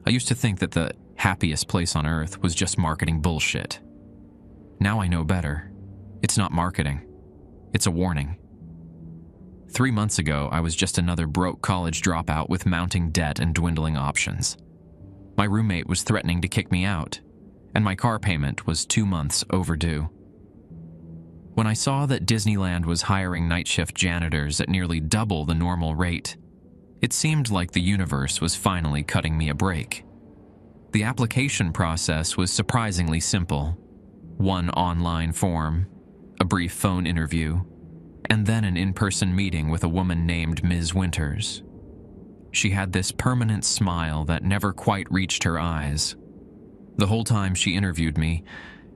I used to think that the happiest place on earth was just marketing bullshit. Now I know better. It's not marketing. It's a warning. 3 months ago, I was just another broke college dropout with mounting debt and dwindling options. My roommate was threatening to kick me out, and my car payment was 2 months overdue. When I saw that Disneyland was hiring night shift janitors at nearly double the normal rate, it seemed like the universe was finally cutting me a break. The application process was surprisingly simple. One online form, a brief phone interview, and then an in-person meeting with a woman named Ms. Winters. She had this permanent smile that never quite reached her eyes. The whole time she interviewed me,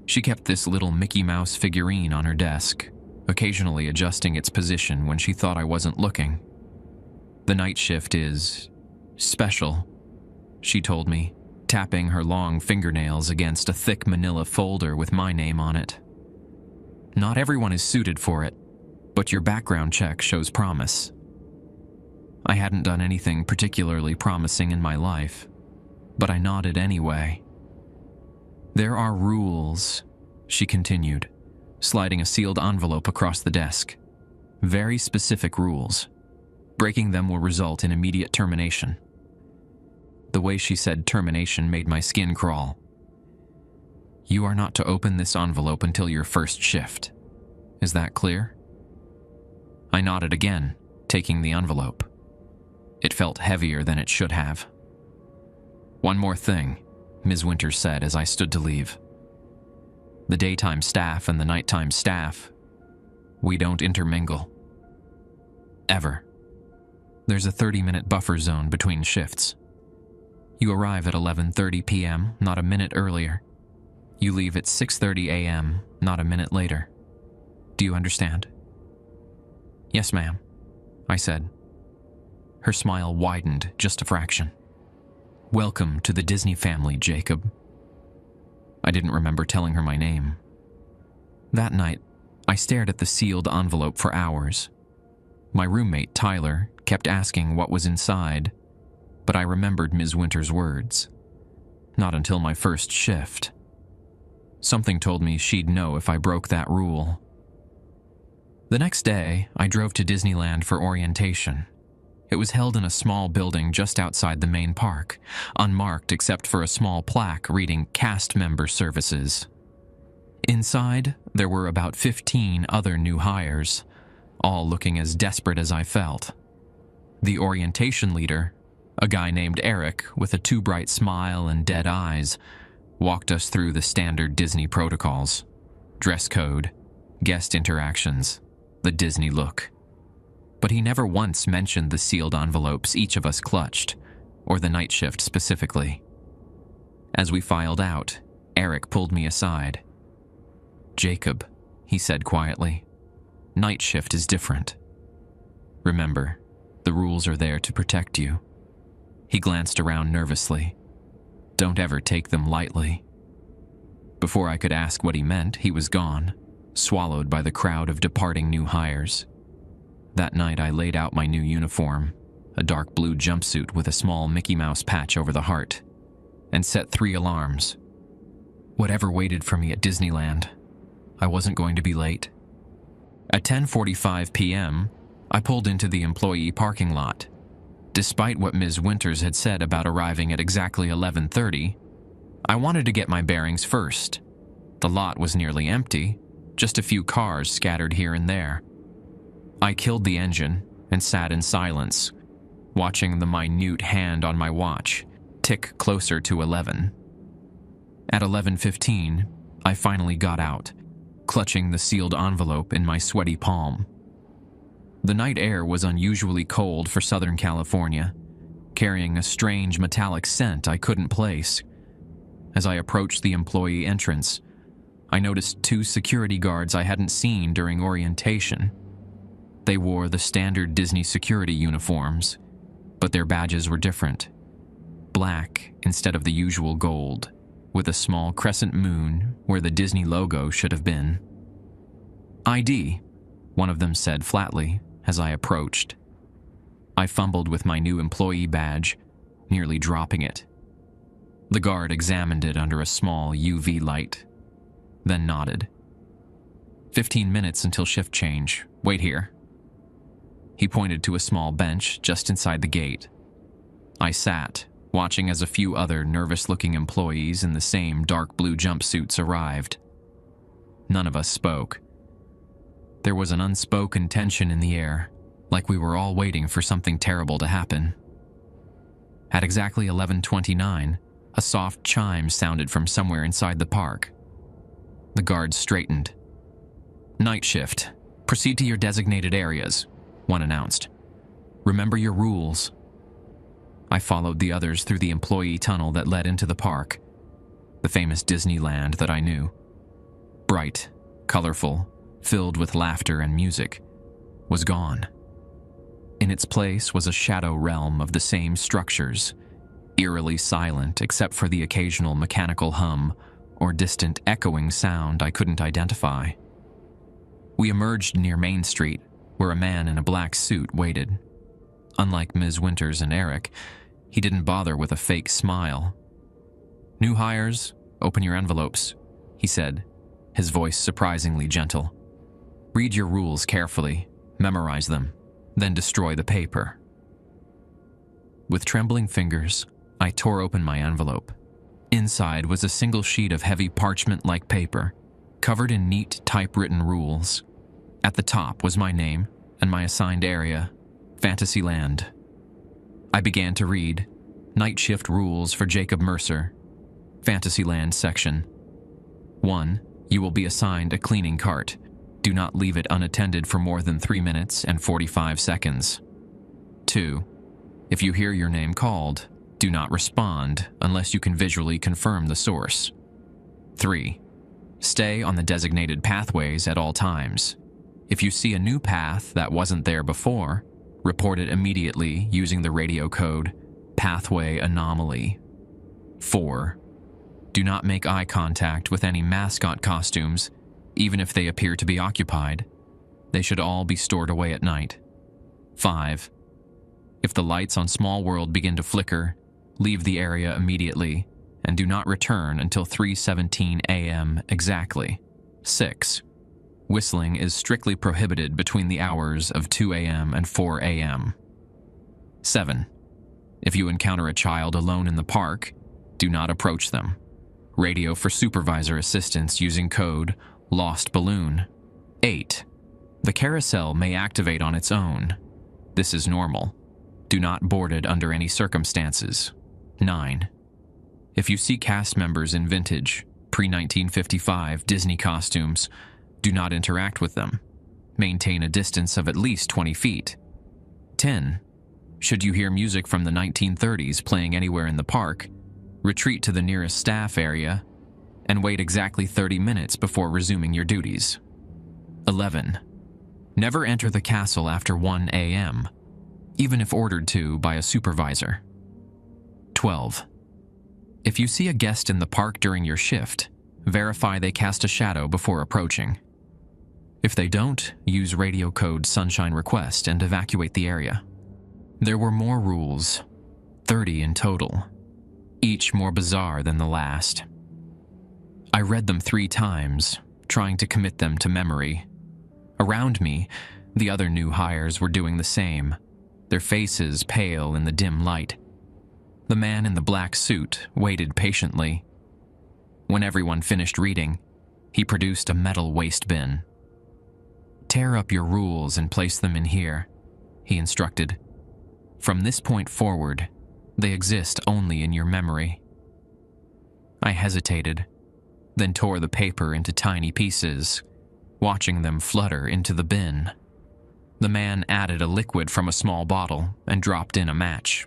she kept this little Mickey Mouse figurine on her desk, occasionally adjusting its position when she thought I wasn't looking. The night shift is special, she told me, tapping her long fingernails against a thick manila folder with my name on it. Not everyone is suited for it, but your background check shows promise. I hadn't done anything particularly promising in my life, but I nodded anyway. There are rules, she continued, sliding a sealed envelope across the desk. Very specific rules. Breaking them will result in immediate termination. The way she said termination made my skin crawl. You are not to open this envelope until your first shift. Is that clear? I nodded again, taking the envelope. It felt heavier than it should have. One more thing, Ms. Winters said as I stood to leave. The daytime staff and the nighttime staff, we don't intermingle. Ever. There's a 30-minute buffer zone between shifts. You arrive at 11:30 p.m., not a minute earlier. You leave at 6:30 a.m., not a minute later. Do you understand? Yes, ma'am, I said. Her smile widened just a fraction. Welcome to the Disney family, Jacob. I didn't remember telling her my name. That night, I stared at the sealed envelope for hours. My roommate, Tyler, kept asking what was inside, but I remembered Ms. Winters' words. Not until my first shift. Something told me she'd know if I broke that rule. The next day, I drove to Disneyland for orientation. It was held in a small building just outside the main park, unmarked except for a small plaque reading cast member services. Inside, there were about 15 other new hires, all looking as desperate as I felt. The orientation leader, a guy named Eric with a too bright smile and dead eyes, walked us through the standard Disney protocols: dress code, guest interactions, the Disney look. But he never once mentioned the sealed envelopes each of us clutched, or the night shift specifically. As we filed out, Eric pulled me aside. Jacob, he said quietly, night shift is different. Remember, the rules are there to protect you. He glanced around nervously. Don't ever take them lightly. Before I could ask what he meant, he was gone, swallowed by the crowd of departing new hires. That night I laid out my new uniform, a dark blue jumpsuit with a small Mickey Mouse patch over the heart, and set 3 alarms. Whatever waited for me at Disneyland, I wasn't going to be late. At 10:45 p.m., I pulled into the employee parking lot. Despite what Ms. Winters had said about arriving at exactly 11:30, I wanted to get my bearings first. The lot was nearly empty, just a few cars scattered here and there. I killed the engine and sat in silence, watching the minute hand on my watch tick closer to 11. At 11:15, I finally got out, clutching the sealed envelope in my sweaty palm. The night air was unusually cold for Southern California, carrying a strange metallic scent I couldn't place. As I approached the employee entrance, I noticed 2 security guards I hadn't seen during orientation. They wore the standard Disney security uniforms, but their badges were different. Black instead of the usual gold, with a small crescent moon where the Disney logo should have been. ID, one of them said flatly as I approached. I fumbled with my new employee badge, nearly dropping it. The guard examined it under a small UV light, then nodded. 15 minutes until shift change. Wait here. He pointed to a small bench just inside the gate. I sat, watching as a few other nervous-looking employees in the same dark blue jumpsuits arrived. None of us spoke. There was an unspoken tension in the air, like we were all waiting for something terrible to happen. At exactly 11:29, a soft chime sounded from somewhere inside the park. The guards straightened. "Night shift. Proceed to your designated areas," one announced. "Remember your rules." I followed the others through the employee tunnel that led into the park, the famous Disneyland that I knew. Bright, colorful, filled with laughter and music, was gone. In its place was a shadow realm of the same structures, eerily silent except for the occasional mechanical hum or distant echoing sound I couldn't identify. We emerged near Main Street, where a man in a black suit waited. Unlike Ms. Winters and Eric, he didn't bother with a fake smile. "New hires, open your envelopes," he said, his voice surprisingly gentle. "Read your rules carefully, memorize them, then destroy the paper." With trembling fingers, I tore open my envelope. Inside was a single sheet of heavy parchment-like paper, covered in neat typewritten rules. At the top was my name and my assigned area, Fantasyland. I began to read, "Night shift rules for Jacob Mercer, Fantasyland section. 1. You will be assigned a cleaning cart. Do not leave it unattended for more than 3 minutes and 45 seconds. 2. If you hear your name called, do not respond unless you can visually confirm the source. 3. Stay on the designated pathways at all times. If you see a new path that wasn't there before, report it immediately using the radio code Pathway Anomaly. 4. Do not make eye contact with any mascot costumes, even if they appear to be occupied. They should all be stored away at night. 5. If the lights on Small World begin to flicker, leave the area immediately and do not return until 3:17 a.m. exactly. 6. Whistling is strictly prohibited between the hours of 2 a.m. and 4 a.m. 7. If you encounter a child alone in the park, do not approach them. Radio for supervisor assistance using code Lost Balloon. 8. The carousel may activate on its own. This is normal. Do not board it under any circumstances. 9. If you see cast members in vintage, pre-1955 Disney costumes, do not interact with them. Maintain a distance of at least 20 feet. 10. Should you hear music from the 1930s playing anywhere in the park, retreat to the nearest staff area and wait exactly 30 minutes before resuming your duties. 11. Never enter the castle after 1 a.m., even if ordered to by a supervisor. 12. If you see a guest in the park during your shift, verify they cast a shadow before approaching. If they don't, use radio code Sunshine Request and evacuate the area. There were more rules, 30 in total, each more bizarre than the last. I read them 3 times, trying to commit them to memory. Around me, the other new hires were doing the same, their faces pale in the dim light. The man in the black suit waited patiently. When everyone finished reading, he produced a metal waste bin. "Tear up your rules and place them in here," he instructed. "From this point forward, they exist only in your memory." I hesitated, then tore the paper into tiny pieces, watching them flutter into the bin. The man added a liquid from a small bottle and dropped in a match.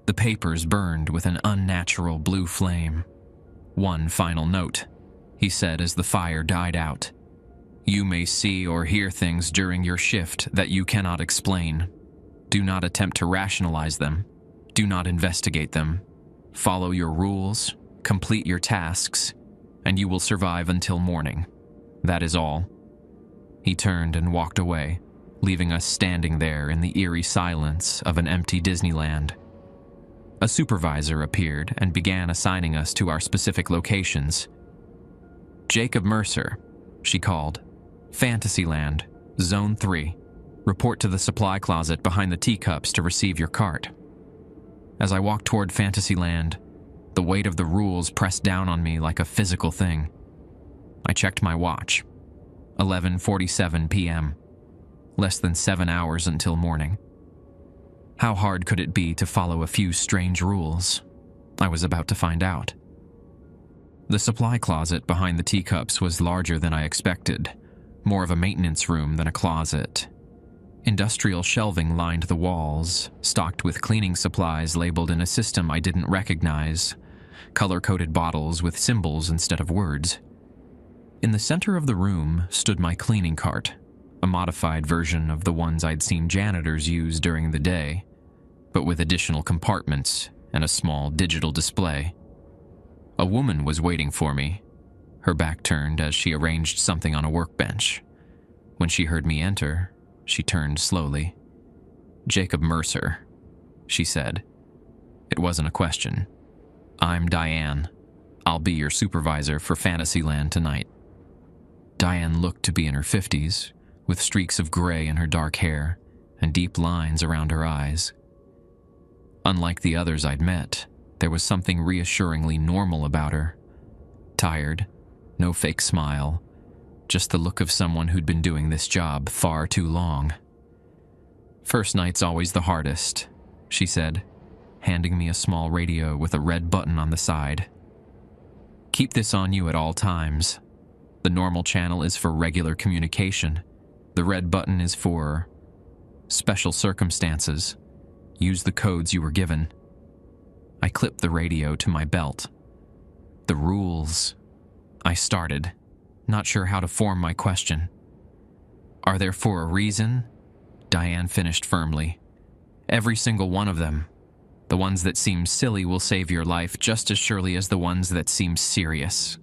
The papers burned with an unnatural blue flame. "One final note," he said as the fire died out. "You may see or hear things during your shift that you cannot explain. Do not attempt to rationalize them. Do not investigate them. Follow your rules, complete your tasks, and you will survive until morning. That is all." He turned and walked away, leaving us standing there in the eerie silence of an empty Disneyland. A supervisor appeared and began assigning us to our specific locations. "Jacob Mercer," she called. "Fantasyland, Zone 3. Report to the supply closet behind the teacups to receive your cart." As I walked toward Fantasyland, the weight of the rules pressed down on me like a physical thing. I checked my watch. 11:47 p.m. Less than 7 hours until morning. How hard could it be to follow a few strange rules? I was about to find out. The supply closet behind the teacups was larger than I expected, more of a maintenance room than a closet. Industrial shelving lined the walls, stocked with cleaning supplies labeled in a system I didn't recognize, color-coded bottles with symbols instead of words. In the center of the room stood my cleaning cart, a modified version of the ones I'd seen janitors use during the day, but with additional compartments and a small digital display. A woman was waiting for me, her back turned as she arranged something on a workbench. When she heard me enter, she turned slowly. "Jacob Mercer," she said. It wasn't a question. "I'm Diane. I'll be your supervisor for Fantasyland tonight." Diane looked to be in her 50s, with streaks of gray in her dark hair and deep lines around her eyes. Unlike the others I'd met, there was something reassuringly normal about her. Tired, no fake smile, just the look of someone who'd been doing this job far too long. "First night's always the hardest," she said, handing me a small radio with a red button on the side. "Keep this on you at all times. The normal channel is for regular communication. The red button is for special circumstances. Use the codes you were given." I clipped the radio to my belt. "The rules," I started, not sure how to form my question. "Are there for a reason?" Diane finished firmly. "Every single one of them. The ones that seem silly will save your life just as surely as the ones that seem serious."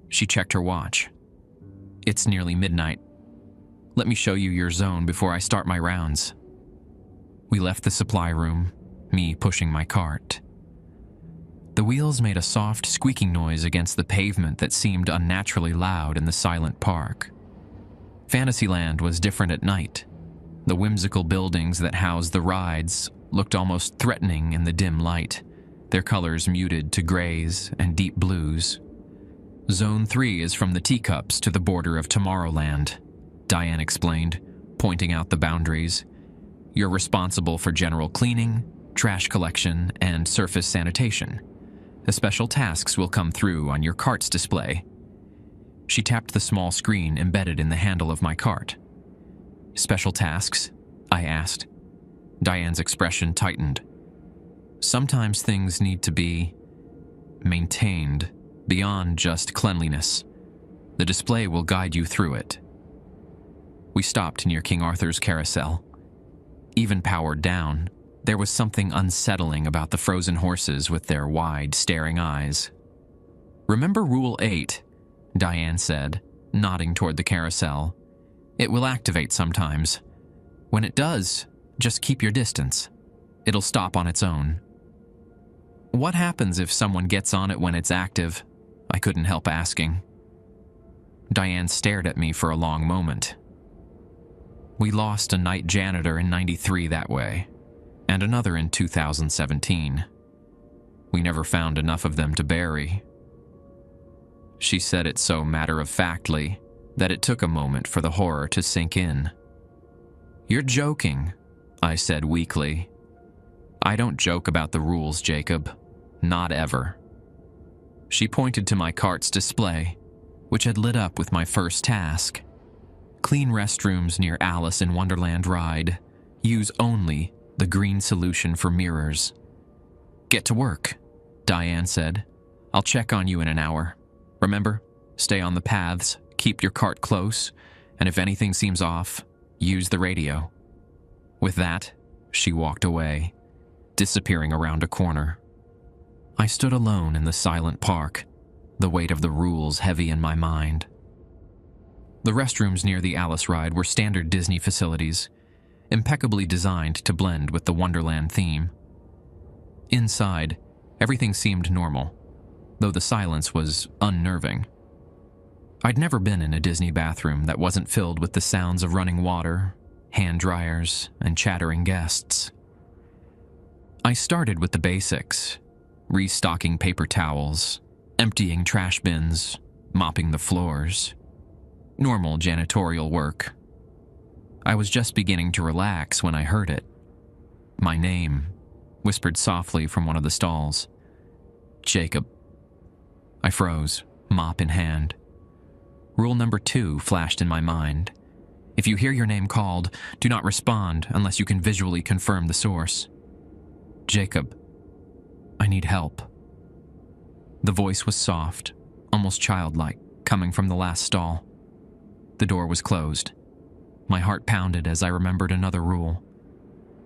She checked her watch. "It's nearly midnight. Let me show you your zone before I start my rounds." We left the supply room, me pushing my cart. The wheels made a soft, squeaking noise against the pavement that seemed unnaturally loud in the silent park. Fantasyland was different at night. The whimsical buildings that housed the rides looked almost threatening in the dim light, their colors muted to grays and deep blues. "Zone 3 is from the teacups to the border of Tomorrowland," Diane explained, pointing out the boundaries. "You're responsible for general cleaning, trash collection, and surface sanitation. The special tasks will come through on your cart's display." She tapped the small screen embedded in the handle of my cart. "Special tasks?" I asked. Diane's expression tightened. "Sometimes things need to be maintained beyond just cleanliness. The display will guide you through it." We stopped near King Arthur's carousel. Even powered down, there was something unsettling about the frozen horses with their wide, staring eyes. "Remember Rule 8, Diane said, nodding toward the carousel. "It will activate sometimes. When it does, just keep your distance. It'll stop on its own." "What happens if someone gets on it when it's active?" I couldn't help asking. Diane stared at me for a long moment. "We lost a night janitor in '93 that way, and another in 2017. We never found enough of them to bury." She said it so matter-of-factly that it took a moment for the horror to sink in. "You're joking," I said weakly. "I don't joke about the rules, Jacob. Not ever." She pointed to my cart's display, which had lit up with my first task. "Clean restrooms near Alice in Wonderland ride. Use only the green solution for mirrors." "Get to work," Diane said. "I'll check on you in an hour. Remember, stay on the paths, keep your cart close, and if anything seems off, use the radio." With that, she walked away, disappearing around a corner. I stood alone in the silent park, the weight of the rules heavy in my mind. The restrooms near the Alice ride were standard Disney facilities, impeccably designed to blend with the Wonderland theme. Inside, everything seemed normal, though the silence was unnerving. I'd never been in a Disney bathroom that wasn't filled with the sounds of running water, hand dryers, and chattering guests. I started with the basics, restocking paper towels, emptying trash bins, mopping the floors. Normal janitorial work. I was just beginning to relax when I heard it. My name, whispered softly from one of the stalls. Jacob. I froze, mop in hand. Rule number 2 flashed in my mind. If you hear your name called, do not respond unless you can visually confirm the source. Jacob. I need help. The voice was soft, almost childlike, coming from the last stall. The door was closed. My heart pounded as I remembered another rule.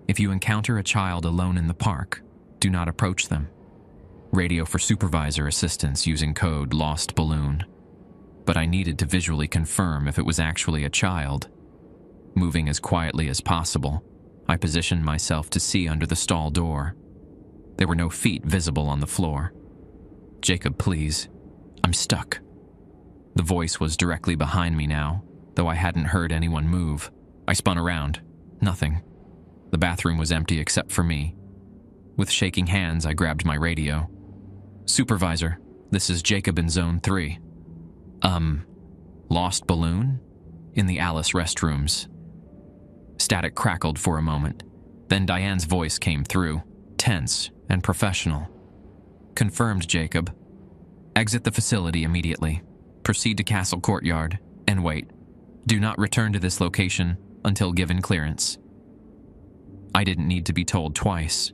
If you encounter a child alone in the park, do not approach them. Radio for supervisor assistance using code Lost Balloon. But I needed to visually confirm if it was actually a child. Moving as quietly as possible, I positioned myself to see under the stall door. There were no feet visible on the floor. Jacob, please. I'm stuck. The voice was directly behind me now, though I hadn't heard anyone move. I spun around. Nothing. The bathroom was empty except for me. With shaking hands, I grabbed my radio. Supervisor, this is Jacob in Zone 3. Lost balloon? In the Alice restrooms. Static crackled for a moment. Then Diane's voice came through, tense and professional. Confirmed, Jacob. Exit the facility immediately. Proceed to Castle Courtyard, and wait. Do not return to this location until given clearance. I didn't need to be told twice.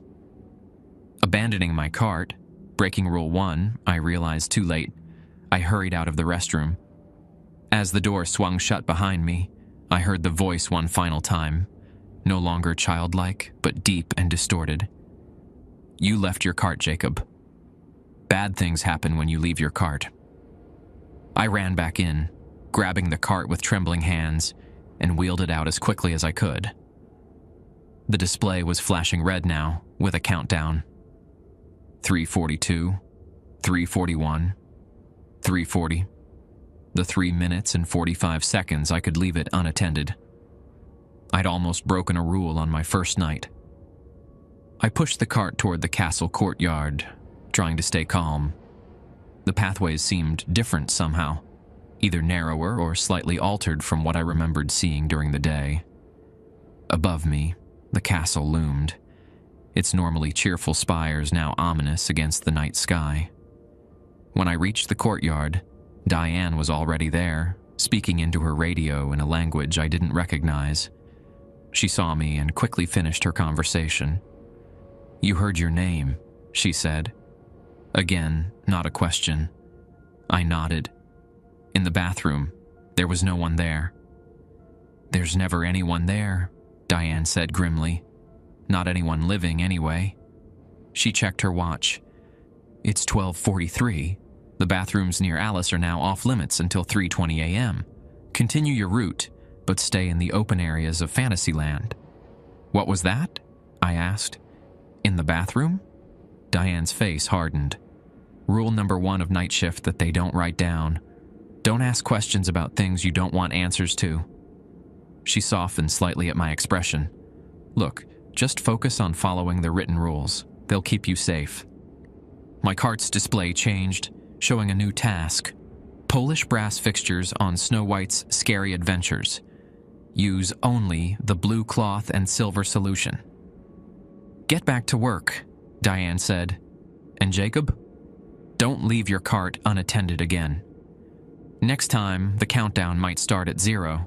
Abandoning my cart, breaking Rule 1, I realized too late. I hurried out of the restroom. As the door swung shut behind me, I heard the voice one final time, no longer childlike, but deep and distorted. You left your cart, Jacob. Bad things happen when you leave your cart. I ran back in, grabbing the cart with trembling hands, and wheeled it out as quickly as I could. The display was flashing red now, with a countdown. 3:42, 3:41, 3:40. The 3 minutes and 45 seconds I could leave it unattended. I'd almost broken a rule on my first night. I pushed the cart toward the castle courtyard, trying to stay calm. The pathways seemed different somehow, either narrower or slightly altered from what I remembered seeing during the day. Above me, the castle loomed, its normally cheerful spires now ominous against the night sky. When I reached the courtyard, Diane was already there, speaking into her radio in a language I didn't recognize. She saw me and quickly finished her conversation. You heard your name, she said. Again, not a question. I nodded. In the bathroom, there was no one there. There's never anyone there, Diane said grimly. Not anyone living, anyway. She checked her watch. It's 12:43. The bathrooms near Alice are now off limits until 3:20 a.m. Continue your route, but stay in the open areas of Fantasyland. What was that? I asked. In the bathroom? Diane's face hardened. Rule number 1 of night shift that they don't write down. Don't ask questions about things you don't want answers to. She softened slightly at my expression. Look, just focus on following the written rules. They'll keep you safe. My cart's display changed, showing a new task. Polish brass fixtures on Snow White's Scary Adventures. Use only the blue cloth and silver solution. Get back to work, Diane said. And Jacob, don't leave your cart unattended again. Next time, the countdown might start at 0.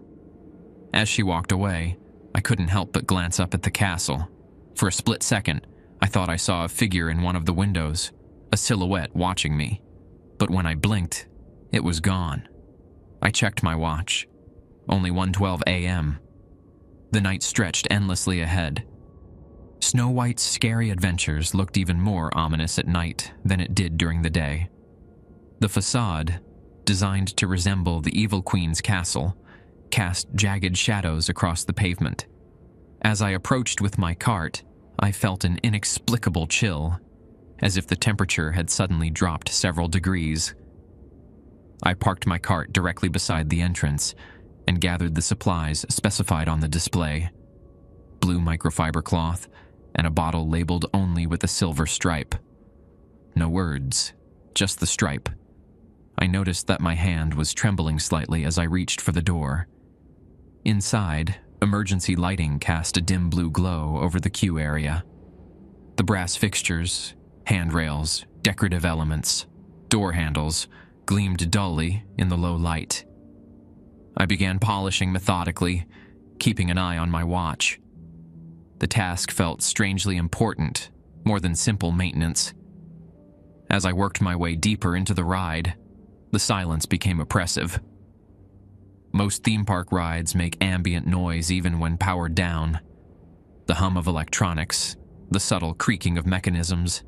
As she walked away, I couldn't help but glance up at the castle. For a split second, I thought I saw a figure in one of the windows, a silhouette watching me. But when I blinked, it was gone. I checked my watch. Only 1:12 a.m. The night stretched endlessly ahead. Snow White's Scary Adventures looked even more ominous at night than it did during the day. The facade, designed to resemble the Evil Queen's castle, cast jagged shadows across the pavement. As I approached with my cart, I felt an inexplicable chill, as if the temperature had suddenly dropped several degrees. I parked my cart directly beside the entrance and gathered the supplies specified on the display: blue microfiber cloth and a bottle labeled only with a silver stripe. No words, just the stripe. I noticed that my hand was trembling slightly as I reached for the door. Inside, emergency lighting cast a dim blue glow over the queue area. The brass fixtures, handrails, decorative elements, door handles gleamed dully in the low light. I began polishing methodically, keeping an eye on my watch. The task felt strangely important, more than simple maintenance. As I worked my way deeper into the ride, the silence became oppressive. Most theme park rides make ambient noise even when powered down. The hum of electronics, the subtle creaking of mechanisms.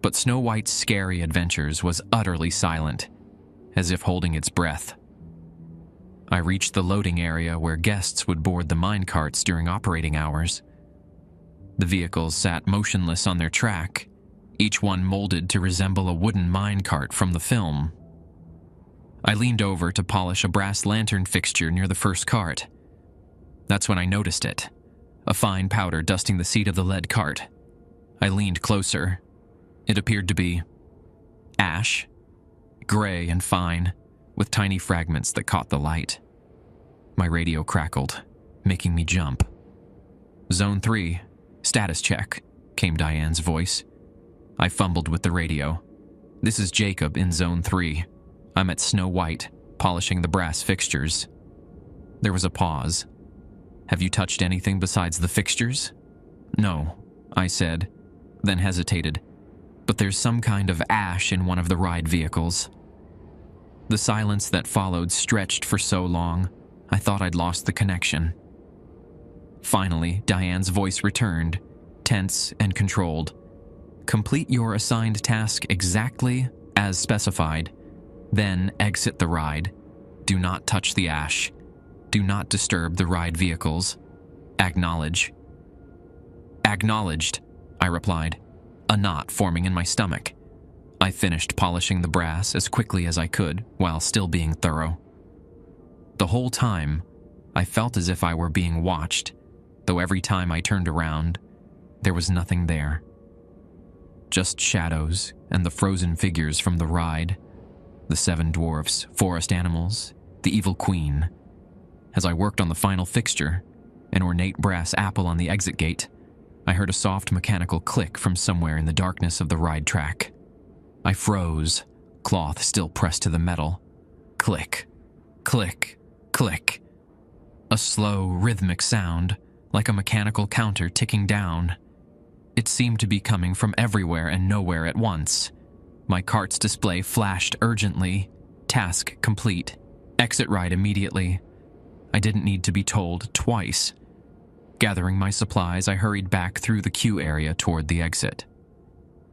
But Snow White's Scary Adventures was utterly silent, as if holding its breath. I reached the loading area where guests would board the minecarts during operating hours. The vehicles sat motionless on their track, each one molded to resemble a wooden minecart from the film. I leaned over to polish a brass lantern fixture near the first cart. That's when I noticed it, a fine powder dusting the seat of the lead cart. I leaned closer. It appeared to be ash, gray and fine, with tiny fragments that caught the light. My radio crackled, making me jump. "Zone 3, status check," came Diane's voice. I fumbled with the radio. "This is Jacob in Zone 3. I'm at Snow White, polishing the brass fixtures." There was a pause. "Have you touched anything besides the fixtures?" "No," I said, then hesitated. "But there's some kind of ash in one of the ride vehicles." The silence that followed stretched for so long, I thought I'd lost the connection. Finally, Diane's voice returned, tense and controlled. "Complete your assigned task exactly as specified. Then exit the ride. Do not touch the ash. Do not disturb the ride vehicles. Acknowledge." "Acknowledged," I replied, a knot forming in my stomach. I finished polishing the brass as quickly as I could while still being thorough. The whole time, I felt as if I were being watched, though every time I turned around, there was nothing there. Just shadows and the frozen figures from the ride, the 7 dwarfs, forest animals, the evil queen. As I worked on the final fixture, an ornate brass apple on the exit gate, I heard a soft mechanical click from somewhere in the darkness of the ride track. I froze, cloth still pressed to the metal. Click, click, click. A slow, rhythmic sound, like a mechanical counter ticking down. It seemed to be coming from everywhere and nowhere at once. My cart's display flashed urgently. Task complete. Exit ride immediately. I didn't need to be told twice. Gathering my supplies, I hurried back through the queue area toward the exit.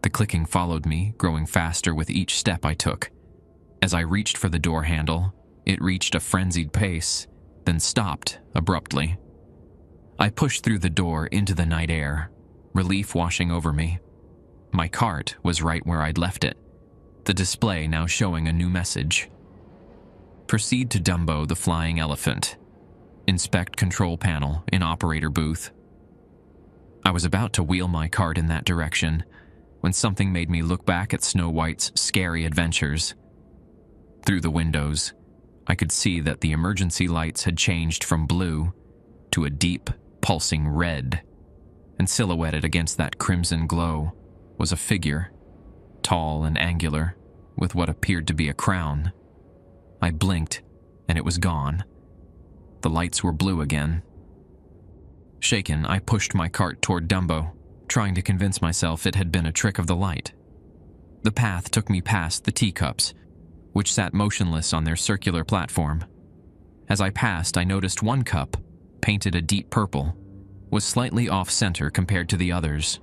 The clicking followed me, growing faster with each step I took. As I reached for the door handle, it reached a frenzied pace, then stopped abruptly. I pushed through the door into the night air, relief washing over me. My cart was right where I'd left it, the display now showing a new message. Proceed to Dumbo the Flying Elephant. Inspect control panel in operator booth. I was about to wheel my cart in that direction when something made me look back at Snow White's Scary Adventures. Through the windows, I could see that the emergency lights had changed from blue to a deep, pulsing red, and silhouetted against that crimson glow was a figure, tall and angular, with what appeared to be a crown. I blinked, and it was gone. The lights were blue again. Shaken, I pushed my cart toward Dumbo, trying to convince myself it had been a trick of the light. The path took me past the teacups, which sat motionless on their circular platform. As I passed, I noticed one cup, painted a deep purple, was slightly off-center compared to the others.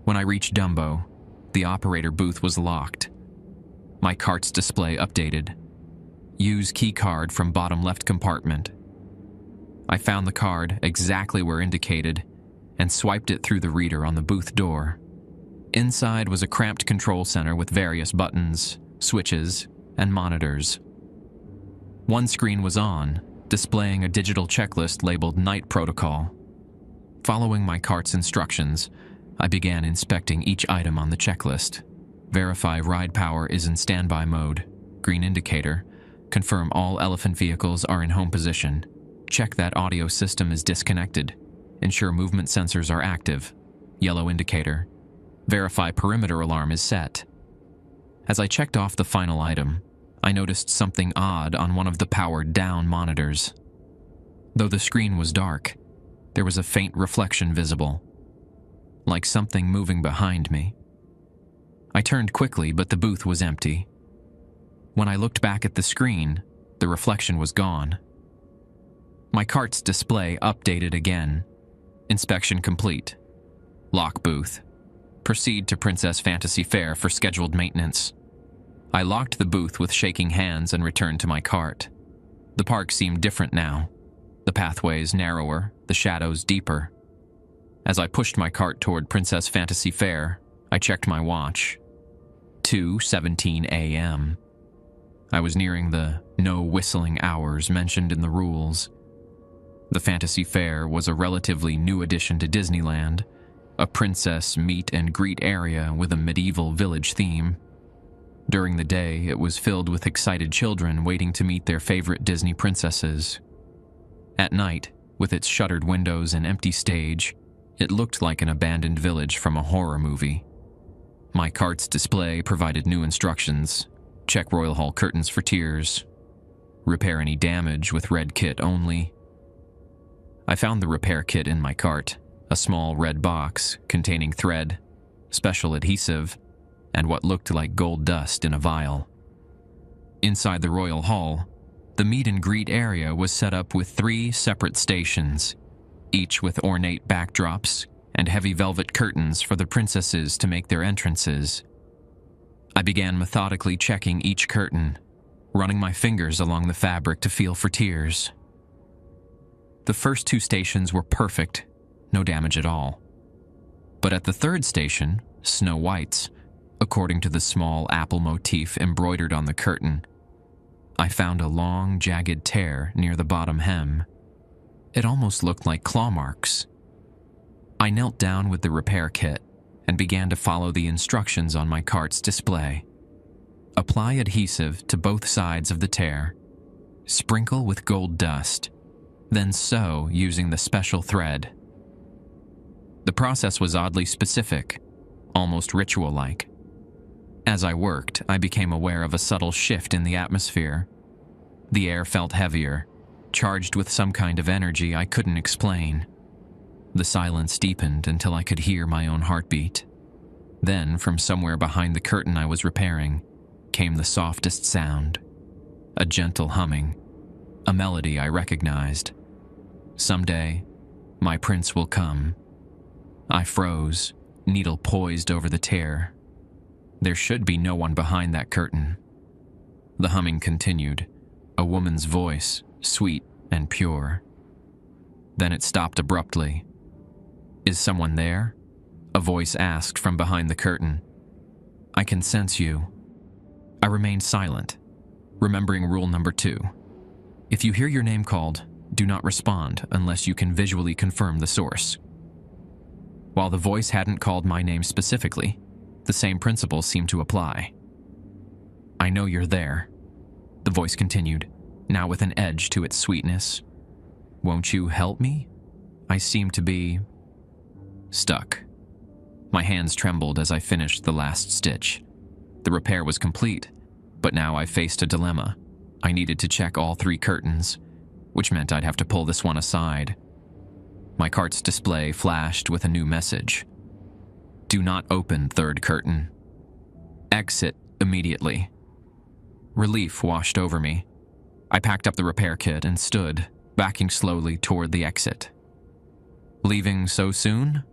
When I reached Dumbo, the operator booth was locked. My cart's display updated. Use key card from bottom left compartment. I found the card exactly where indicated and swiped it through the reader on the booth door. Inside was a cramped control center with various buttons, switches, and monitors. One screen was on, displaying a digital checklist labeled Night Protocol. Following my cart's instructions, I began inspecting each item on the checklist. Verify ride power is in standby mode. Green indicator. Confirm all elephant vehicles are in home position. Check that audio system is disconnected. Ensure movement sensors are active. Yellow indicator. Verify perimeter alarm is set. As I checked off the final item, I noticed something odd on one of the powered-down monitors. Though the screen was dark, there was a faint reflection visible, like something moving behind me. I turned quickly, but the booth was empty. When I looked back at the screen, the reflection was gone. My cart's display updated again. Inspection complete. Lock booth. Proceed to Princess Fantasy Fair for scheduled maintenance. I locked the booth with shaking hands and returned to my cart. The park seemed different now. The pathways narrower, the shadows deeper. As I pushed my cart toward Princess Fantasy Fair, I checked my watch. 2:17 a.m. I was nearing the no whistling hours mentioned in the rules. The Fantasy Fair was a relatively new addition to Disneyland, a princess meet and greet area with a medieval village theme. During the day, it was filled with excited children waiting to meet their favorite Disney princesses. At night, with its shuttered windows and empty stage, it looked like an abandoned village from a horror movie. My cart's display provided new instructions. Check Royal Hall curtains for tears. Repair any damage with red kit only. I found the repair kit in my cart, a small red box containing thread, special adhesive, and what looked like gold dust in a vial. Inside the Royal Hall, the meet and greet area was set up with 3 separate stations, each with ornate backdrops and heavy velvet curtains for the princesses to make their entrances. I began methodically checking each curtain, running my fingers along the fabric to feel for tears. The first 2 stations were perfect, no damage at all. But at the 3rd station, Snow White's, according to the small apple motif embroidered on the curtain, I found a long, jagged tear near the bottom hem. It almost looked like claw marks. I knelt down with the repair kit and began to follow the instructions on my cart's display. Apply adhesive to both sides of the tear. Sprinkle with gold dust, then sew using the special thread. The process was oddly specific, almost ritual-like. As I worked, I became aware of a subtle shift in the atmosphere. The air felt heavier, charged with some kind of energy I couldn't explain. The silence deepened until I could hear my own heartbeat. Then, from somewhere behind the curtain I was repairing, came the softest sound. A gentle humming, a melody I recognized. Someday, my prince will come. I froze, needle poised over the tear. There should be no one behind that curtain. The humming continued, a woman's voice, sweet and pure. Then it stopped abruptly. "Is someone there?" a voice asked from behind the curtain. "I can sense you." I remained silent, remembering rule number 2. If you hear your name called, do not respond unless you can visually confirm the source. While the voice hadn't called my name specifically, the same principle seemed to apply. "I know you're there," the voice continued, now with an edge to its sweetness. "Won't you help me? I seem to be stuck." My hands trembled as I finished the last stitch. The repair was complete, but now I faced a dilemma. I needed to check all 3 curtains, which meant I'd have to pull this one aside. My cart's display flashed with a new message. "Do not open 3rd curtain. Exit immediately." Relief washed over me. I packed up the repair kit and stood, backing slowly toward the exit. "Leaving so soon?"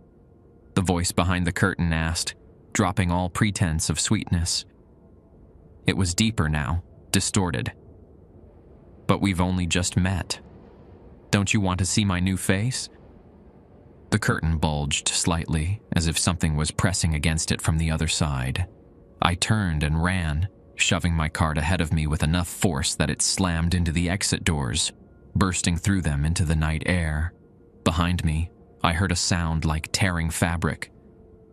the voice behind the curtain asked, dropping all pretense of sweetness. It was deeper now, distorted. "But we've only just met. Don't you want to see my new face?" The curtain bulged slightly, as if something was pressing against it from the other side. I turned and ran, shoving my cart ahead of me with enough force that it slammed into the exit doors, bursting through them into the night air. Behind me, I heard a sound like tearing fabric,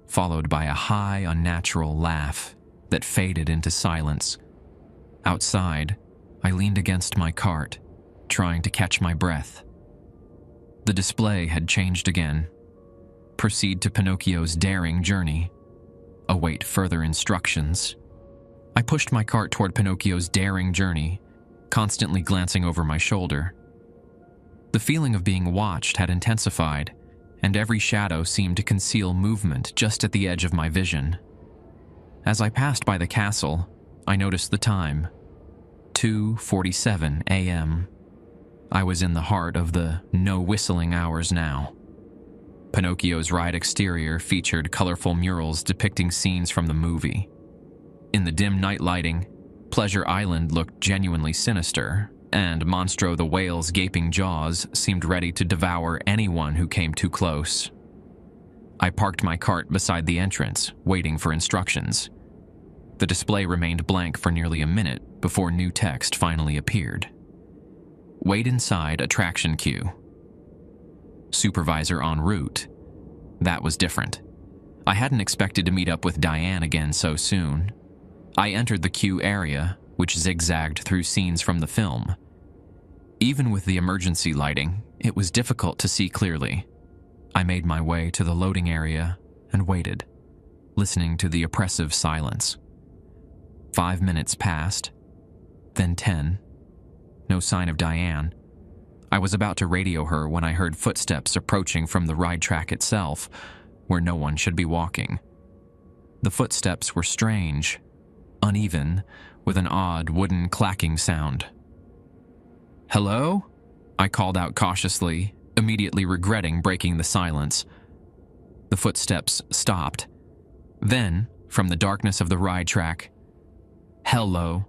followed by a high, unnatural laugh that faded into silence. Outside, I leaned against my cart, trying to catch my breath. The display had changed again. Proceed to Pinocchio's daring journey. Await further instructions. I pushed my cart toward Pinocchio's daring journey, constantly glancing over my shoulder. The feeling of being watched had intensified, and every shadow seemed to conceal movement just at the edge of my vision. As I passed by the castle, I noticed the time. 2:47 a.m. I was in the heart of the no-whistling hours now. Pinocchio's ride exterior featured colorful murals depicting scenes from the movie. In the dim night lighting, Pleasure Island looked genuinely sinister, and Monstro the whale's gaping jaws seemed ready to devour anyone who came too close. I parked my cart beside the entrance, waiting for instructions. The display remained blank for nearly a minute before new text finally appeared. Wait inside attraction queue. Supervisor en route. That was different. I hadn't expected to meet up with Diane again so soon. I entered the queue area, which zigzagged through scenes from the film. Even with the emergency lighting, it was difficult to see clearly. I made my way to the loading area and waited, listening to the oppressive silence. 5 minutes passed, then 10. No sign of Diane. I was about to radio her when I heard footsteps approaching from the ride track itself, where no one should be walking. The footsteps were strange, uneven, with an odd wooden clacking sound. "Hello?" I called out cautiously, immediately regretting breaking the silence. The footsteps stopped. Then, from the darkness of the ride track, "Hello.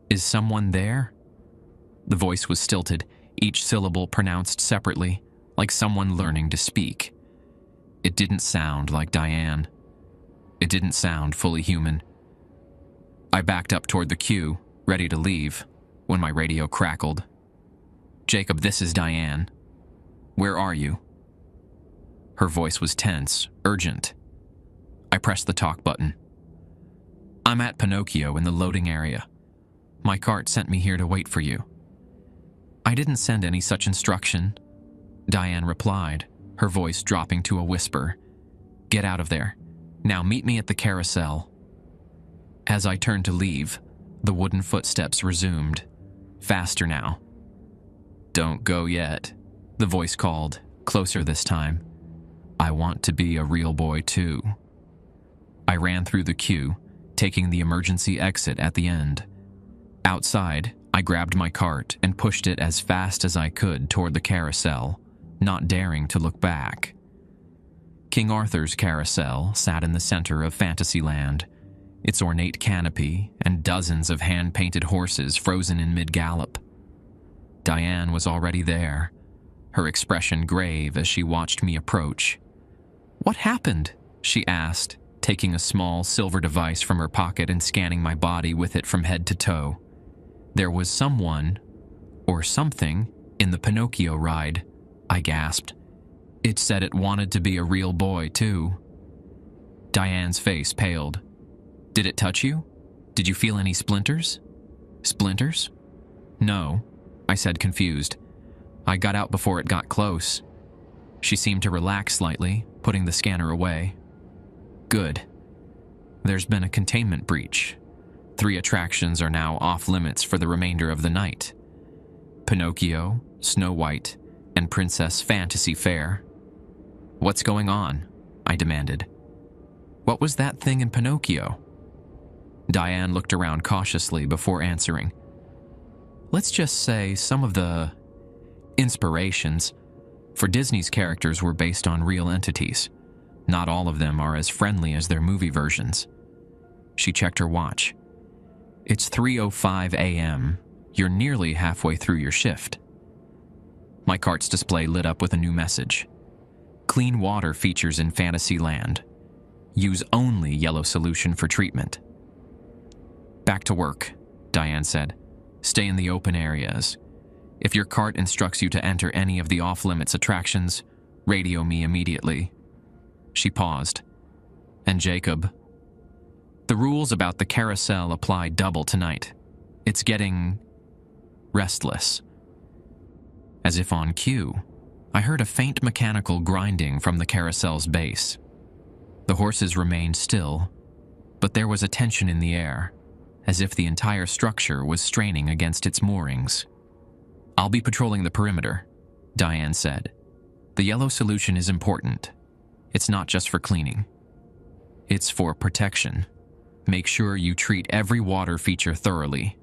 Is someone there?" The voice was stilted, each syllable pronounced separately, like someone learning to speak. It didn't sound like Diane. It didn't sound fully human. I backed up toward the queue, ready to leave, when my radio crackled. "Jacob, this is Diane. Where are you?" Her voice was tense, urgent. I pressed the talk button. "I'm at Pinocchio in the loading area. My cart sent me here to wait for you." "I didn't send any such instruction," Diane replied, her voice dropping to a whisper. "Get out of there. Now meet me at the carousel." As I turned to leave, the wooden footsteps resumed, faster now. "Don't go yet," the voice called, closer this time. "I want to be a real boy too." I ran through the queue, taking the emergency exit at the end. Outside, I grabbed my cart and pushed it as fast as I could toward the carousel, not daring to look back. King Arthur's carousel sat in the center of Fantasyland, its ornate canopy and dozens of hand-painted horses frozen in mid-gallop. Diane was already there, her expression grave as she watched me approach. "What happened?" she asked, taking a small silver device from her pocket and scanning my body with it from head to toe. "There was someone, or something, in the Pinocchio ride," I gasped. "It said it wanted to be a real boy, too." Diane's face paled. "Did it touch you? Did you feel any splinters?" "Splinters?" "No," I said, confused. "I got out before it got close." She seemed to relax slightly, putting the scanner away. "Good. There's been a containment breach. 3 attractions are now off-limits for the remainder of the night. Pinocchio, Snow White, and Princess Fantasy Fair." "What's going on?" I demanded. "What was that thing in Pinocchio?" Diane looked around cautiously before answering. "Let's just say some of the inspirations for Disney's characters were based on real entities. Not all of them are as friendly as their movie versions." She checked her watch. "It's 3:05 a.m. You're nearly halfway through your shift." My cart's display lit up with a new message. Clean water features in Fantasyland. Use only yellow solution for treatment. Back to work, Diane said. Stay in the open areas. If your cart instructs you to enter any of the off-limits attractions, radio me immediately. She paused. And Jacob? The rules about the carousel apply double tonight. It's getting restless. As if on cue, I heard a faint mechanical grinding from the carousel's base. The horses remained still, but there was a tension in the air, as if the entire structure was straining against its moorings. I'll be patrolling the perimeter, Diane said. The yellow solution is important. It's not just for cleaning. It's for protection. Make sure you treat every water feature thoroughly.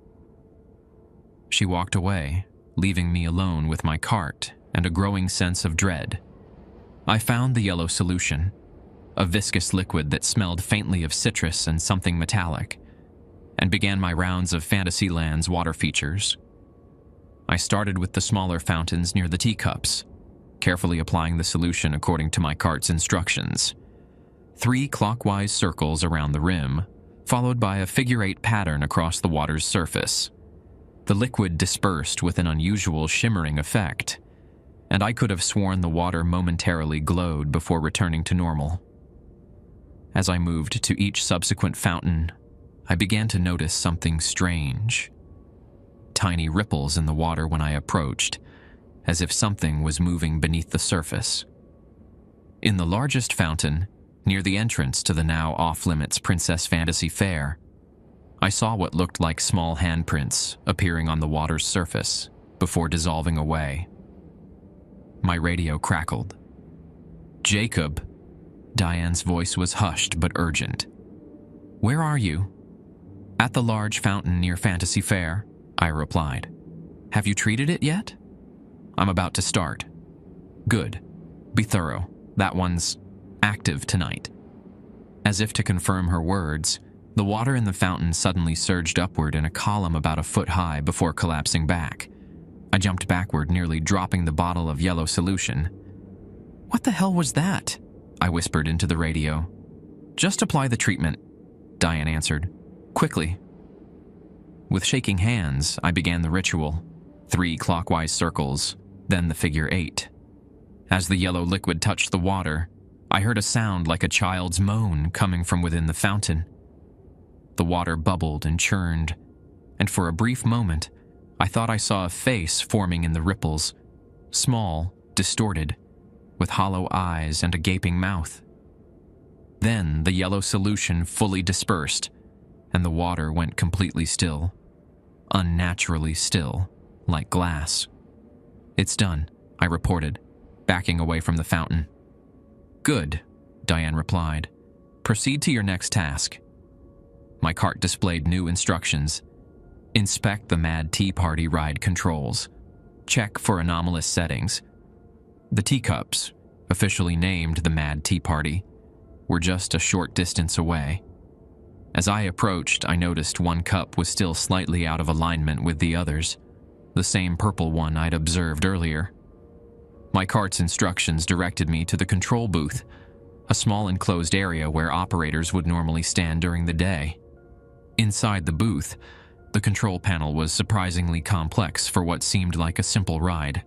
She walked away, leaving me alone with my cart and a growing sense of dread. I found the yellow solution, a viscous liquid that smelled faintly of citrus and something metallic, and began my rounds of Fantasyland's water features. I started with the smaller fountains near the teacups, carefully applying the solution according to my cart's instructions. 3 clockwise circles around the rim, followed by a figure-8 pattern across the water's surface. The liquid dispersed with an unusual shimmering effect, and I could have sworn the water momentarily glowed before returning to normal. As I moved to each subsequent fountain, I began to notice something strange. Tiny ripples in the water when I approached, as if something was moving beneath the surface. In the largest fountain, near the entrance to the now off-limits Princess Fantasy Fair, I saw what looked like small handprints appearing on the water's surface before dissolving away. My radio crackled. Jacob, Diane's voice was hushed but urgent. Where are you? At the large fountain near Fantasy Fair, I replied. Have you treated it yet? I'm about to start. Good. Be thorough. That one's active tonight. As if to confirm her words, the water in the fountain suddenly surged upward in a column about a foot high before collapsing back. I jumped backward, nearly dropping the bottle of yellow solution. What the hell was that? I whispered into the radio. Just apply the treatment, Diane answered. Quickly. With shaking hands, I began the ritual. 3 clockwise circles, then the figure 8. As the yellow liquid touched the water, I heard a sound like a child's moan coming from within the fountain. The water bubbled and churned, and for a brief moment, I thought I saw a face forming in the ripples, small, distorted, with hollow eyes and a gaping mouth. Then the yellow solution fully dispersed, and the water went completely still, unnaturally still, like glass. It's done, I reported, backing away from the fountain. Good, Diane replied. Proceed to your next task. My cart displayed new instructions. Inspect the Mad Tea Party ride controls. Check for anomalous settings. The teacups, officially named the Mad Tea Party, were just a short distance away. As I approached, I noticed one cup was still slightly out of alignment with the others, the same purple one I'd observed earlier. My cart's instructions directed me to the control booth, a small enclosed area where operators would normally stand during the day. Inside the booth, the control panel was surprisingly complex for what seemed like a simple ride.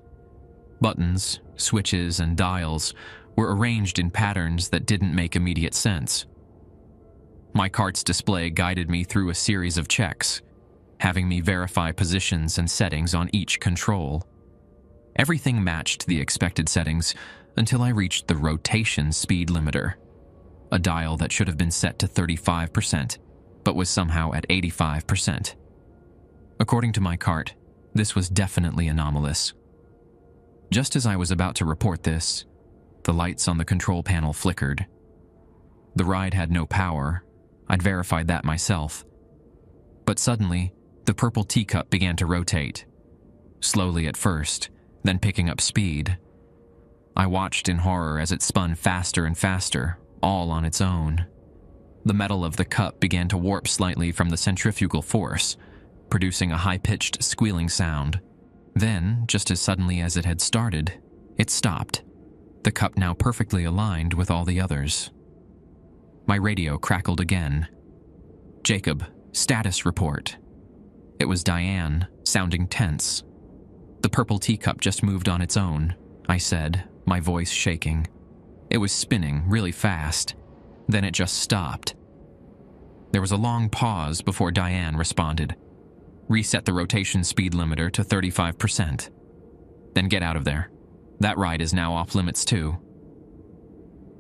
Buttons, switches, and dials were arranged in patterns that didn't make immediate sense. My cart's display guided me through a series of checks, having me verify positions and settings on each control. Everything matched the expected settings until I reached the rotation speed limiter, a dial that should have been set to 35%, but was somehow at 85%. According to my cart, this was definitely anomalous. Just as I was about to report this, the lights on the control panel flickered. The ride had no power. I'd verified that myself. But suddenly, the purple teacup began to rotate. Slowly at first, then picking up speed. I watched in horror as it spun faster and faster, all on its own. The metal of the cup began to warp slightly from the centrifugal force, producing a high-pitched squealing sound. Then, just as suddenly as it had started, it stopped. the cup now perfectly aligned with all the others. My radio crackled again. "Jacob, status report." It was Diane, sounding tense. "The purple teacup just moved on its own," I said, my voice shaking. It was spinning really fast. Then it just stopped. There was a long pause before Diane responded. "Reset the rotation speed limiter to 35%. Then get out of there. That ride is now off limits too."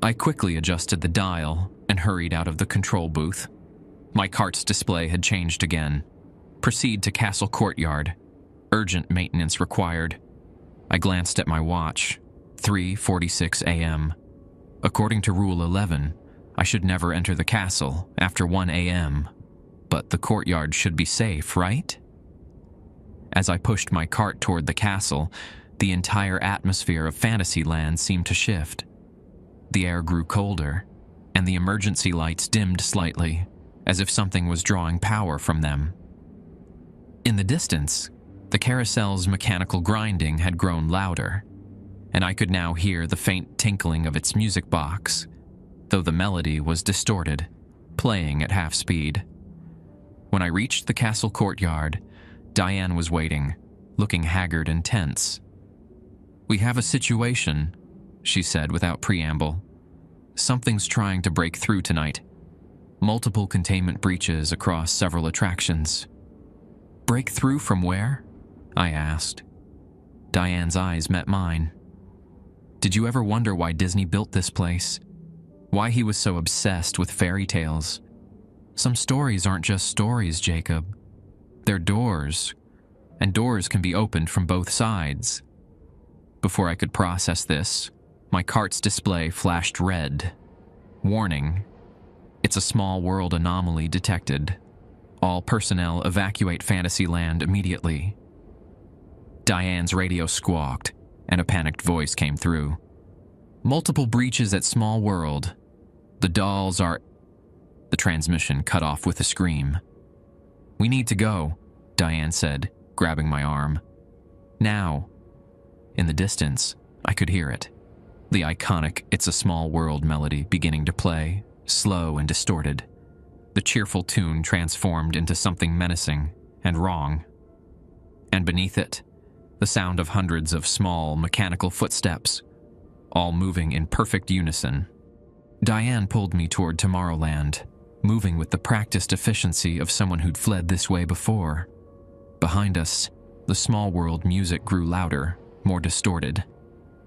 I quickly adjusted the dial and hurried out of the control booth. My cart's display had changed again. "Proceed to Castle Courtyard. Urgent maintenance required." I glanced at my watch. 3:46 a.m. According to Rule 11, I should never enter the castle after 1 a.m. But the courtyard should be safe, right? As I pushed my cart toward the castle, the entire atmosphere of Fantasyland seemed to shift. The air grew colder, and the emergency lights dimmed slightly, as if something was drawing power from them. In the distance, the carousel's mechanical grinding had grown louder, and I could now hear the faint tinkling of its music box, though the melody was distorted, playing at half speed. When I reached the castle courtyard, Diane was waiting, looking haggard and tense. "We have a situation," she said without preamble. "Something's trying to break through tonight. Multiple containment breaches across several attractions." "Break through from where?" I asked. Diane's eyes met mine. "Did you ever wonder why Disney built this place? Why he was so obsessed with fairy tales? Some stories aren't just stories, Jacob. They're doors, and doors can be opened from both sides." Before I could process this, my cart's display flashed red. "Warning. It's a small world anomaly detected. All personnel evacuate Fantasyland immediately." Diane's radio squawked, and a panicked voice came through. "Multiple breaches at Small World. The dolls are..." The transmission cut off with a scream. "We need to go," Diane said, grabbing my arm. "Now." In the distance, I could hear it. The iconic "It's a Small World" melody beginning to play, slow and distorted. The cheerful tune transformed into something menacing and wrong. And beneath it, the sound of hundreds of small, mechanical footsteps, all moving in perfect unison. Diane pulled me toward Tomorrowland, moving with the practiced efficiency of someone who'd fled this way before. Behind us, the Small World music grew louder, more distorted.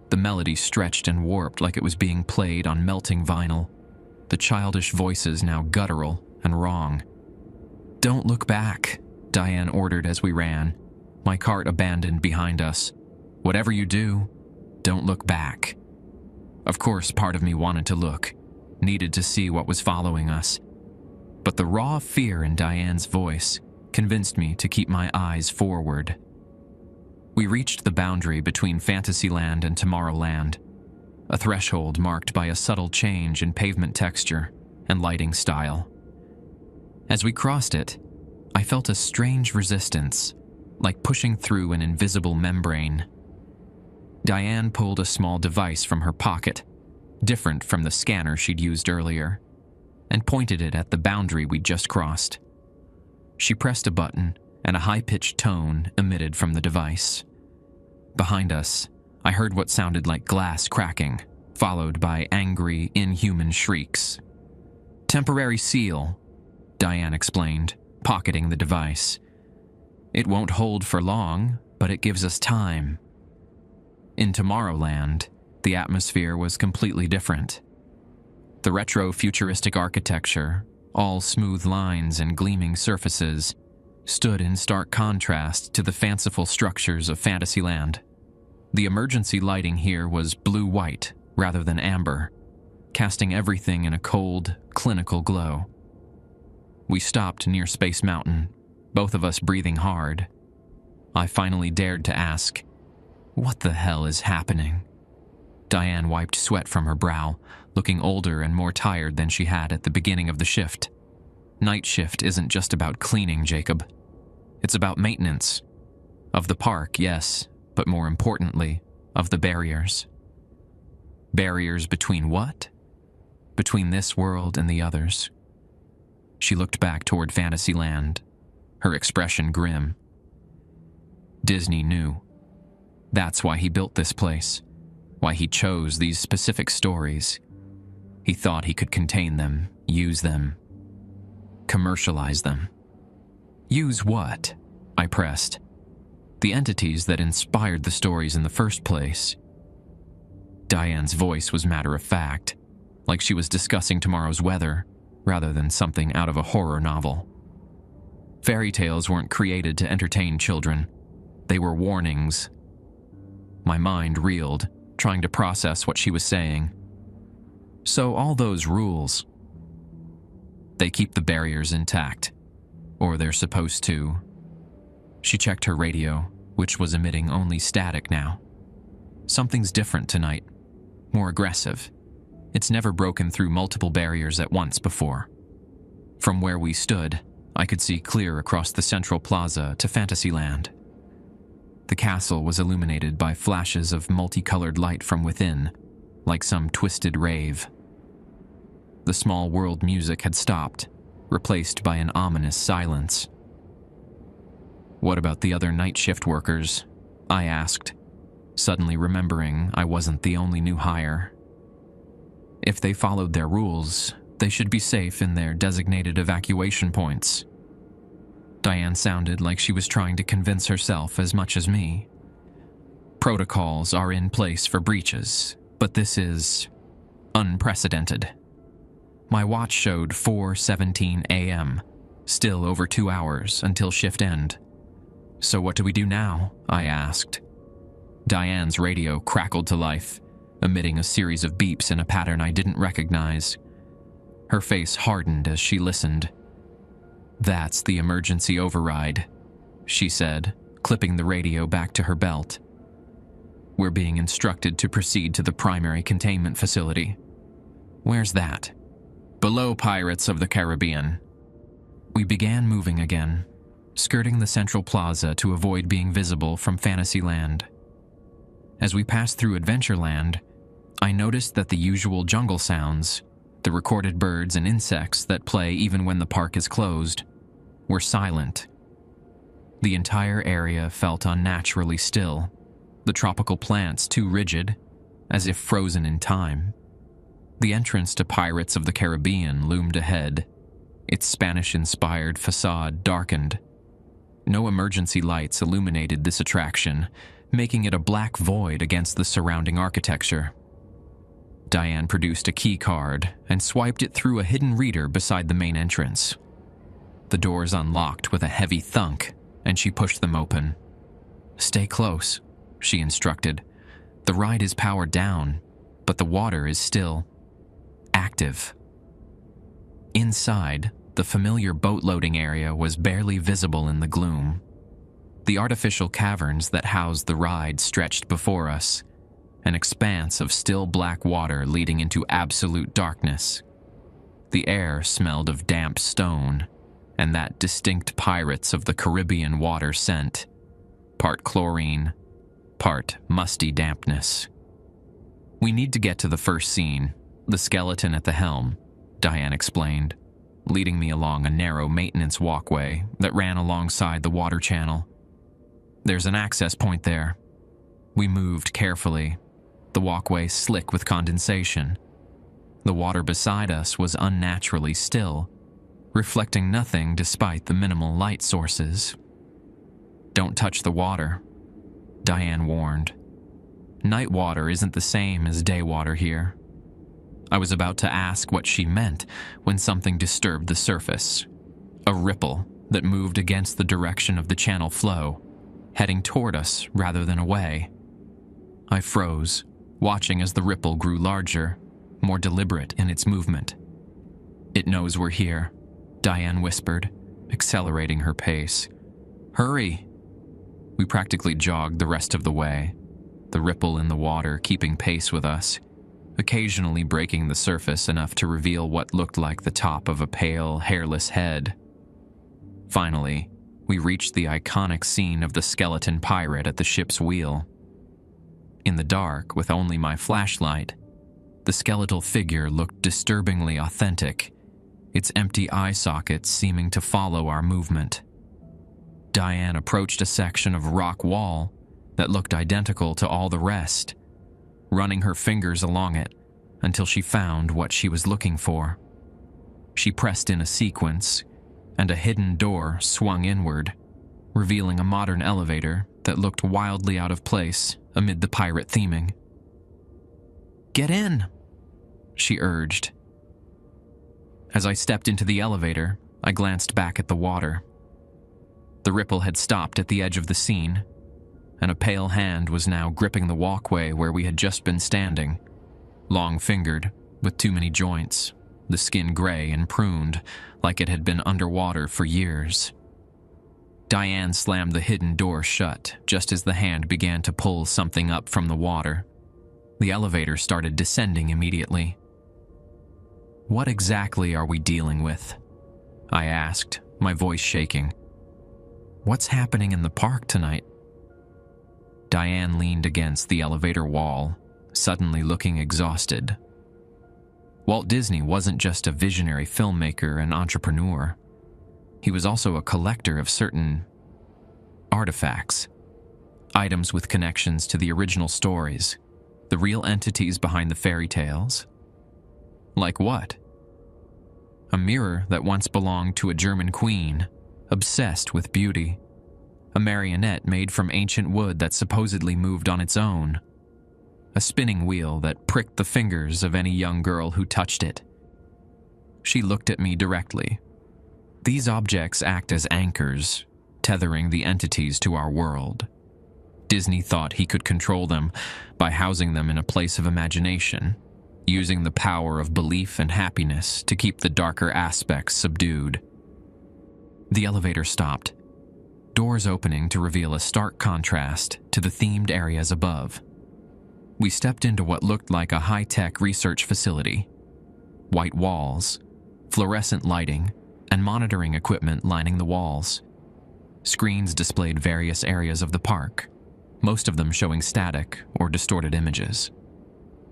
The melody stretched and warped like it was being played on melting vinyl, the childish voices now guttural and wrong. "Don't look back," Diane ordered as we ran, my cart abandoned behind us. "Whatever you do, don't look back." Of course, part of me wanted to look, needed to see what was following us. But the raw fear in Diane's voice convinced me to keep my eyes forward. We reached the boundary between Fantasyland and Tomorrowland, a threshold marked by a subtle change in pavement texture and lighting style. As we crossed it, I felt a strange resistance, like pushing through an invisible membrane. Diane pulled a small device from her pocket, different from the scanner she'd used earlier, and pointed it at the boundary we'd just crossed. She pressed a button, and a high-pitched tone emitted from the device. Behind us, I heard what sounded like glass cracking, followed by angry, inhuman shrieks. "Temporary seal," Diane explained, pocketing the device. "It won't hold for long, but it gives us time." In Tomorrowland, the atmosphere was completely different. The retro-futuristic architecture, all smooth lines and gleaming surfaces, stood in stark contrast to the fanciful structures of Fantasyland. The emergency lighting here was blue-white rather than amber, casting everything in a cold, clinical glow. We stopped near Space Mountain, both of us breathing hard. I finally dared to ask, "What the hell is happening?" Diane wiped sweat from her brow, looking older and more tired than she had at the beginning of the shift. "Night shift isn't just about cleaning, Jacob. It's about maintenance. Of the park, yes, but more importantly, of the barriers." Barriers between what? Between this world and the others. She looked back toward Fantasyland, her expression grim. Disney knew. That's why he built this place, why he chose these specific stories. He thought he could contain them, use them, commercialize them. Use what? I pressed. The entities that inspired the stories in the first place. Diane's voice was matter-of-fact, like she was discussing tomorrow's weather, rather than something out of a horror novel. Fairy tales weren't created to entertain children. They were warnings. My mind reeled, trying to process what she was saying. So all those rules, they keep the barriers intact, or they're supposed to. She checked her radio, which was emitting only static now. Something's different tonight, more aggressive. It's never broken through multiple barriers at once before. From where we stood, I could see clear across the central plaza to Fantasyland. The castle was illuminated by flashes of multicolored light from within, like some twisted rave. The small world music had stopped, replaced by an ominous silence. What about the other night shift workers? I asked, suddenly remembering I wasn't the only new hire. If they followed their rules, they should be safe in their designated evacuation points. Diane sounded like she was trying to convince herself as much as me. Protocols are in place for breaches, but this is unprecedented. My watch showed 4:17 a.m., still over 2 hours until shift end. So what do we do now? I asked. Diane's radio crackled to life, emitting a series of beeps in a pattern I didn't recognize. Her face hardened as she listened. That's the emergency override, she said, clipping the radio back to her belt. We're being instructed to proceed to the primary containment facility. Where's that? Below Pirates of the Caribbean. We began moving again, skirting the central plaza to avoid being visible from Fantasyland. As we passed through Adventureland, I noticed that the usual jungle sounds, the recorded birds and insects that play even when the park is closed, were silent. The entire area felt unnaturally still, the tropical plants too rigid, as if frozen in time. The entrance to Pirates of the Caribbean loomed ahead, its Spanish-inspired facade darkened. No emergency lights illuminated this attraction, making it a black void against the surrounding architecture. Diane produced a key card and swiped it through a hidden reader beside the main entrance. The doors unlocked with a heavy thunk, and she pushed them open. Stay close, she instructed. The ride is powered down, but the water is still active. Inside, the familiar boat loading area was barely visible in the gloom. The artificial caverns that housed the ride stretched before us, an expanse of still black water leading into absolute darkness. The air smelled of damp stone, and that distinct Pirates of the Caribbean water scent, part chlorine, part musty dampness. We need to get to the first scene, the skeleton at the helm, Diane explained, leading me along a narrow maintenance walkway that ran alongside the water channel. There's an access point there. We moved carefully, the walkway slick with condensation. The water beside us was unnaturally still, reflecting nothing despite the minimal light sources. Don't touch the water, Diane warned. Night water isn't the same as day water here. I was about to ask what she meant when something disturbed the surface. A ripple that moved against the direction of the channel flow, heading toward us rather than away. I froze, watching as the ripple grew larger, more deliberate in its movement. It knows we're here, Diane whispered, accelerating her pace. Hurry! We practically jogged the rest of the way, the ripple in the water keeping pace with us, occasionally breaking the surface enough to reveal what looked like the top of a pale, hairless head. Finally, we reached the iconic scene of the skeleton pirate at the ship's wheel. In the dark, with only my flashlight, The skeletal figure looked disturbingly authentic, its empty eye sockets seeming to follow our movement. Diane approached a section of rock wall that looked identical to all the rest, running her fingers along it until she found what she was looking for. She pressed in a sequence, and a hidden door swung inward, revealing a modern elevator that looked wildly out of place amid the pirate theming. "Get in," she urged. As I stepped into the elevator, I glanced back at the water. The ripple had stopped at the edge of the scene, and a pale hand was now gripping the walkway where we had just been standing, long-fingered, with too many joints, the skin gray and pruned like it had been underwater for years. Diane slammed the hidden door shut just as the hand began to pull something up from the water. The elevator started descending immediately. "What exactly are we dealing with?" I asked, my voice shaking. "What's happening in the park tonight?" Diane leaned against the elevator wall, suddenly looking exhausted. Walt Disney wasn't just a visionary filmmaker and entrepreneur. He was also a collector of certain artifacts, items with connections to the original stories, the real entities behind the fairy tales. Like what? A mirror that once belonged to a German queen, obsessed with beauty. A marionette made from ancient wood that supposedly moved on its own. A spinning wheel that pricked the fingers of any young girl who touched it. She looked at me directly. These objects act as anchors, tethering the entities to our world. Disney thought he could control them by housing them in a place of imagination, using the power of belief and happiness to keep the darker aspects subdued. The elevator stopped, doors opening to reveal a stark contrast to the themed areas above. We stepped into what looked like a high-tech research facility. White walls, fluorescent lighting, and monitoring equipment lining the walls. Screens displayed various areas of the park, most of them showing static or distorted images.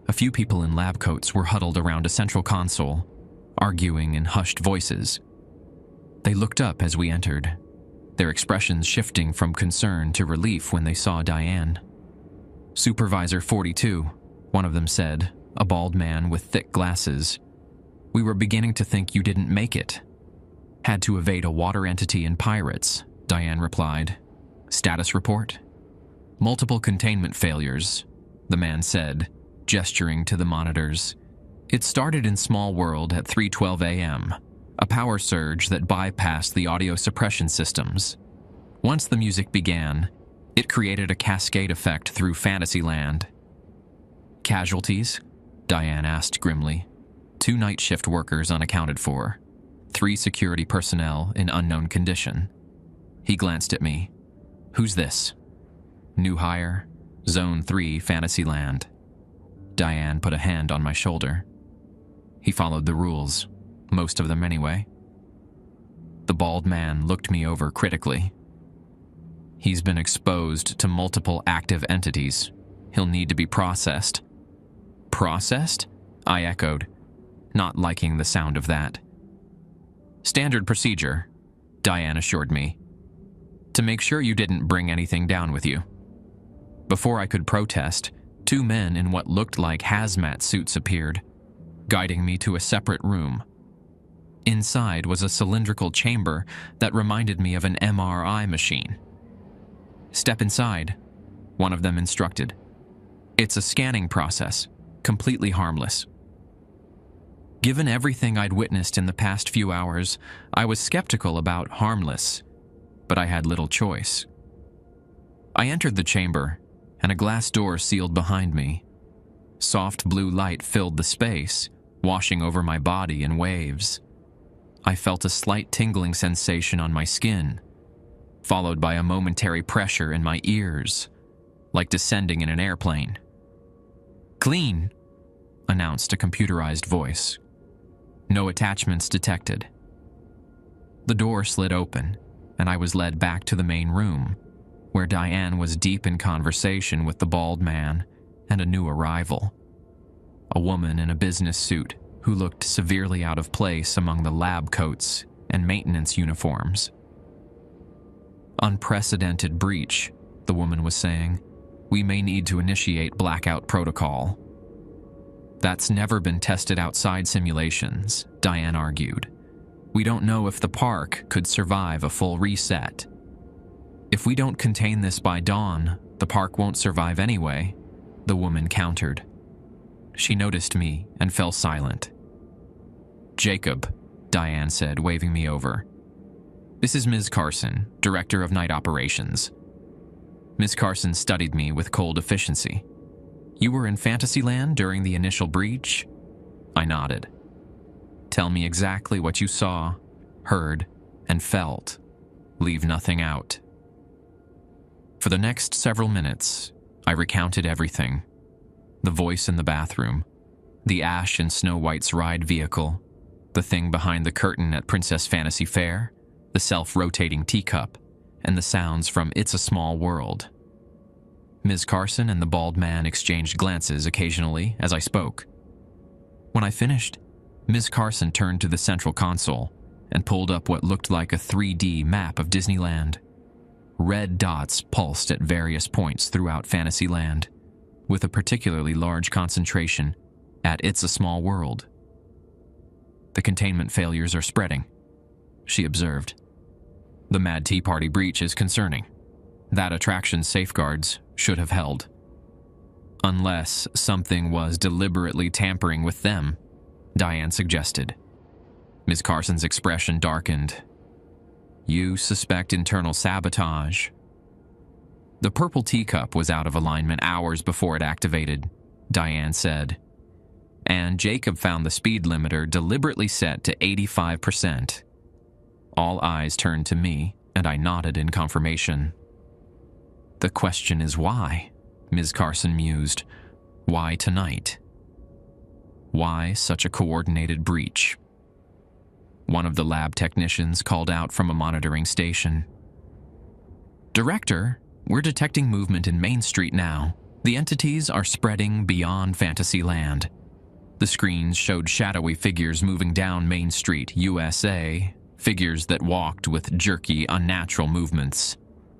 A few people in lab coats were huddled around a central console, arguing in hushed voices. They looked up as we entered, their expressions shifting from concern to relief when they saw Diane. "Supervisor 42, one of them said, a bald man with thick glasses. "We were beginning to think you didn't make it." "Had to evade a water entity and pirates," Diane replied. "Status report?" "Multiple containment failures," the man said, gesturing to the monitors. "It started in Small World at 3:12 a.m., a power surge that bypassed the audio suppression systems. Once the music began, it created a cascade effect through Fantasyland." "Casualties?" Diane asked grimly. 2 night shift workers unaccounted for. 3 security personnel in unknown condition." He glanced at me. "Who's this?" "New hire, Zone 3, Fantasyland." Diane put a hand on my shoulder. "He followed the rules, most of them anyway." The bald man looked me over critically. "He's been exposed to multiple active entities. He'll need to be processed." "Processed?" I echoed, not liking the sound of that. "Standard procedure," Diane assured me. "To make sure you didn't bring anything down with you." Before I could protest, 2 men in what looked like hazmat suits appeared, guiding me to a separate room. Inside was a cylindrical chamber that reminded me of an MRI machine. "Step inside," one of them instructed. "It's a scanning process, completely harmless." Given everything I'd witnessed in the past few hours, I was skeptical about harmless, but I had little choice. I entered the chamber, and a glass door sealed behind me. Soft blue light filled the space, washing over my body in waves. I felt a slight tingling sensation on my skin, followed by a momentary pressure in my ears, like descending in an airplane. "Clean," announced a computerized voice. "No attachments detected." The door slid open, and I was led back to the main room, where Diane was deep in conversation with the bald man and a new arrival. a woman in a business suit who looked severely out of place among the lab coats and maintenance uniforms. "Unprecedented breach," the woman was saying. "We may need to initiate blackout protocol." "That's never been tested outside simulations," Diane argued. "We don't know if the park could survive a full reset. If we don't contain this by dawn, the park won't survive anyway," the woman countered. She noticed me and fell silent. "Jacob," Diane said, waving me over. "This is Ms. Carson, Director of Night Operations." Ms. Carson studied me with cold efficiency. "You were in Fantasyland during the initial breach?" I nodded. "Tell me exactly what you saw, heard, and felt. Leave nothing out." For the next several minutes, I recounted everything. The voice in the bathroom, the Ash in Snow White's ride vehicle, the thing behind the curtain at Princess Fantasy Fair, the self-rotating teacup, and the sounds from It's a Small World. Ms. Carson and the bald man exchanged glances occasionally as I spoke. When I finished, Ms. Carson turned to the central console and pulled up what looked like a 3D map of Disneyland. Red dots pulsed at various points throughout Fantasyland, with a particularly large concentration at It's a Small World. "The containment failures are spreading," she observed. "The Mad Tea Party breach is concerning. That attraction's safeguards should have held. Unless something was deliberately tampering with them," Diane suggested. Ms. Carson's expression darkened. "You suspect internal sabotage." "The purple teacup was out of alignment hours before it activated," Diane said. "And Jacob found the speed limiter deliberately set to 85%. All eyes turned to me, and I nodded in confirmation. "The question is why?" Ms. Carson mused. "Why tonight? Why such a coordinated breach?" One of the lab technicians called out from a monitoring station. "Director, we're detecting movement in Main Street now. The entities are spreading beyond Fantasyland." The screens showed shadowy figures moving down Main Street, USA, figures that walked with jerky, unnatural movements.